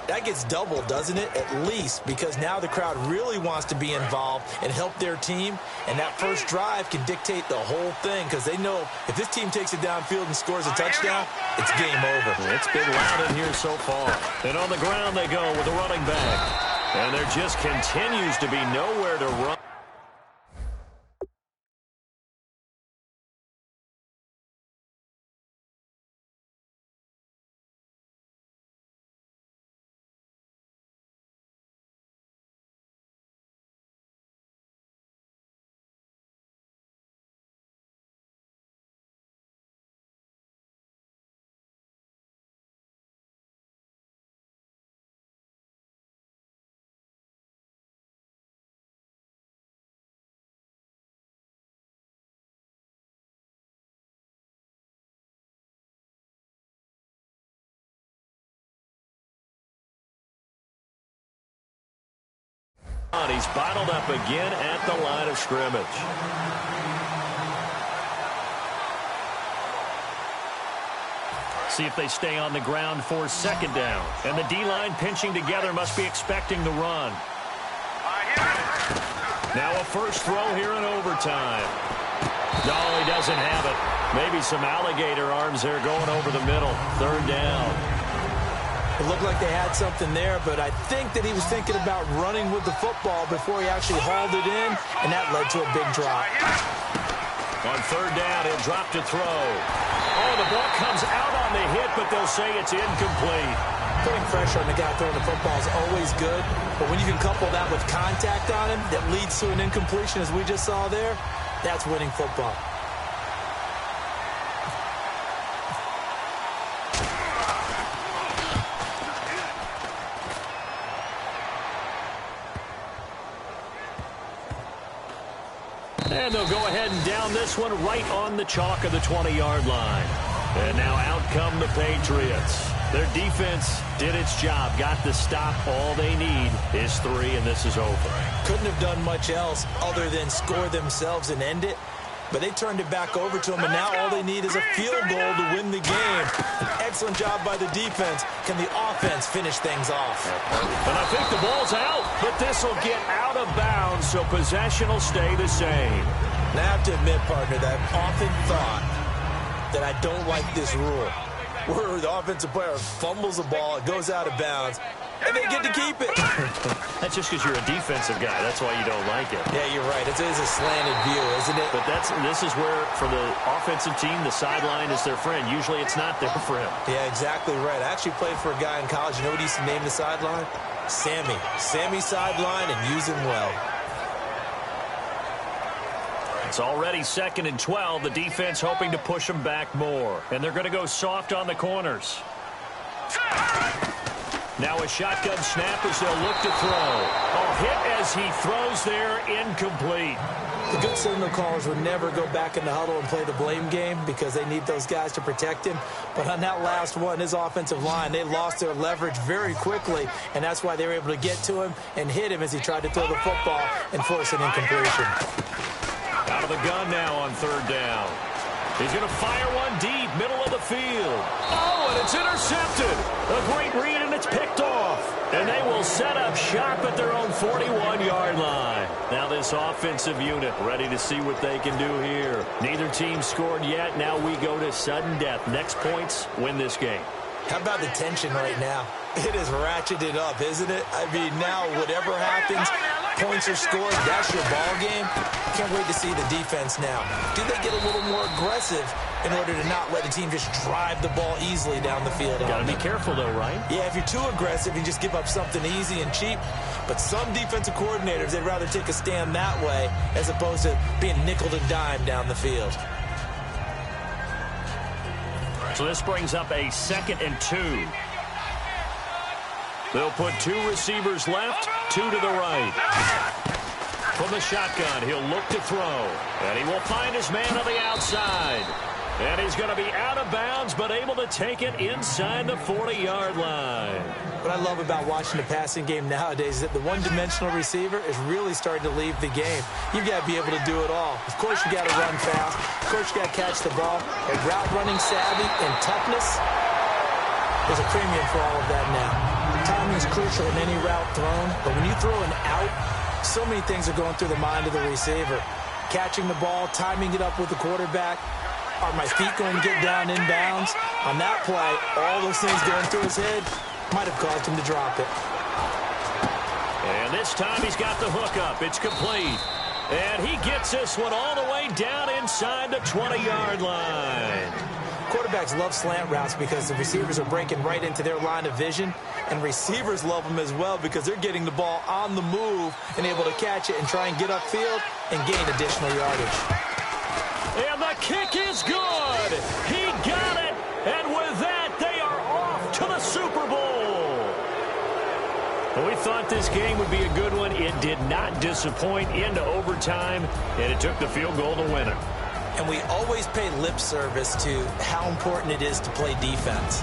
that gets doubled, doesn't it? At least, because now the crowd really wants to be involved and help their team, and that first drive can dictate the whole thing because they know if this team takes it downfield and scores a touchdown, it's game over. It's been loud in here so far. And on the ground they go with the running back. And there just continues to be nowhere to run. He's bottled up again at the line of scrimmage. See if they stay on the ground for second down. And the D-line pinching together must be expecting the run. Now a first throw here in overtime. No, he doesn't have it. Maybe some alligator arms there going over the middle. Third down. It looked like they had something there, but I think that he was thinking about running with the football before he actually hauled it in, and that led to a big drop. On third down, he'll drop to throw. Oh, the ball comes out on the hit, but they'll say it's incomplete. Putting pressure on the guy throwing the football is always good, but when you can couple that with contact on him that leads to an incompletion, as we just saw there, that's winning football. And they'll go ahead and down this one right on the chalk of the 20-yard line. And now out come the Patriots. Their defense did its job, got the stop. All they need is 3, and this is over. Couldn't have done much else other than score themselves and end it. But they turned it back over to them, and now all they need is a field goal to win the game. An excellent job by the defense. Can the offense finish things off? And I think the ball's out, but this will get out of bounds, so possession will stay the same. And I have to admit, partner, that I've often thought that I don't like this rule, where the offensive player fumbles the ball, it goes out of bounds, and they get to keep it. That's just because you're a defensive guy. That's why you don't like it. Yeah, you're right. It is a slanted view, isn't it? But this is where, for the offensive team, the sideline is their friend. Usually it's not there for him. Yeah, exactly right. I actually played for a guy in college. You know what he used to name the sideline? Sammy. Sammy sideline, and use him well. It's already 2nd and 12. The defense hoping to push them back more. And they're going to go soft on the corners. Now a shotgun snap as they'll look to throw. Oh, hit as he throws there, incomplete. The good signal callers would never go back in the huddle and play the blame game because they need those guys to protect him. But on that last one, his offensive line, they lost their leverage very quickly, and that's why they were able to get to him and hit him as he tried to throw the football and force an incompletion. Out of the gun now on third down. He's going to fire one deep, middle of the field. Oh, and it's intercepted. A great read, and it's picked off. And they will set up shop at their own 41-yard line. Now this offensive unit ready to see what they can do here. Neither team scored yet. Now we go to sudden death. Next points win this game. How about the tension right now? It is ratcheted up, isn't it? I mean, now whatever happens, points are scored, that's your ball game. Can't wait to see the defense now. Do they get a little more aggressive in order to not let the team just drive the ball easily down the field? Got to be careful, though, right? Yeah, if you're too aggressive, you just give up something easy and cheap. But some defensive coordinators, they'd rather take a stand that way as opposed to being nickeled and dimed down the field. So this brings up a 2nd and 2. They'll put 2 receivers left, 2 to the right. From the shotgun, he'll look to throw. And he will find his man on the outside. And he's going to be out of bounds, but able to take it inside the 40-yard line. What I love about watching the passing game nowadays is that the one-dimensional receiver is really starting to leave the game. You've got to be able to do it all. Of course, you got to run fast. Of course, you got to catch the ball. And route running savvy and toughness, there's a premium for all of that now. Timing is crucial in any route thrown, but when you throw an out, so many things are going through the mind of the receiver. Catching the ball, timing it up with the quarterback. Are my feet going to get down inbounds? On that play, all those things going through his head might have caused him to drop it. And this time he's got the hook up. It's complete. And he gets this one all the way down inside the 20-yard line. Quarterbacks love slant routes because the receivers are breaking right into their line of vision, and receivers love them as well because they're getting the ball on the move and able to catch it and try and get upfield and gain additional yardage. And the kick is good. He got it. And with that, they are off to the Super Bowl. Well, we thought this game would be a good one. It did not disappoint into overtime, and it took the field goal to win it. And we always pay lip service to how important it is to play defense.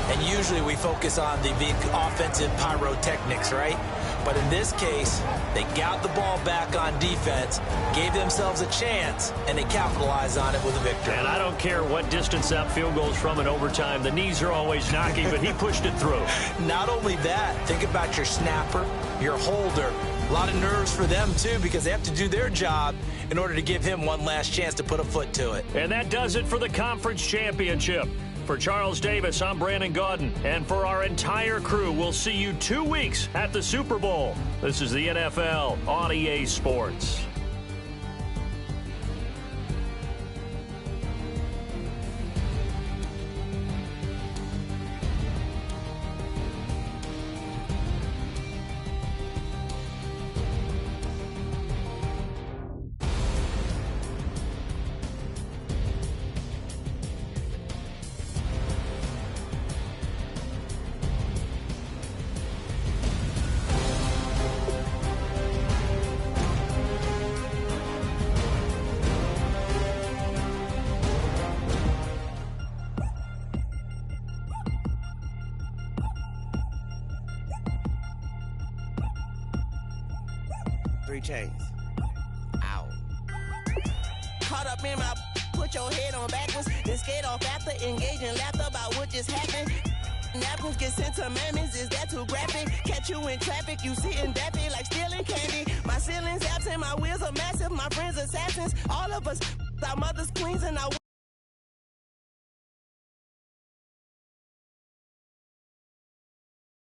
And usually we focus on the big offensive pyrotechnics, right? But in this case, they got the ball back on defense, gave themselves a chance, and they capitalized on it with a victory. And I don't care what distance that field goes from in overtime. The knees are always knocking, but he pushed it through. Not only that, think about your snapper, your holder. A lot of nerves for them, too, because they have to do their job in order to give him one last chance to put a foot to it. And that does it for the conference championship. For Charles Davis, I'm Brandon Gaudin. And for our entire crew, we'll see you 2 weeks at the Super Bowl. This is the NFL on EA Sports. Chains. Ow. Caught up in my, put your head on backwards, then skate off after engaging laughter about what just happened. Napkins get sent to mammies, is that too graphic? Catch you in traffic, you sitting daffy like stealing candy. My ceiling's absent, my wheels are massive, my friends assassins. All of us, our mothers queens and our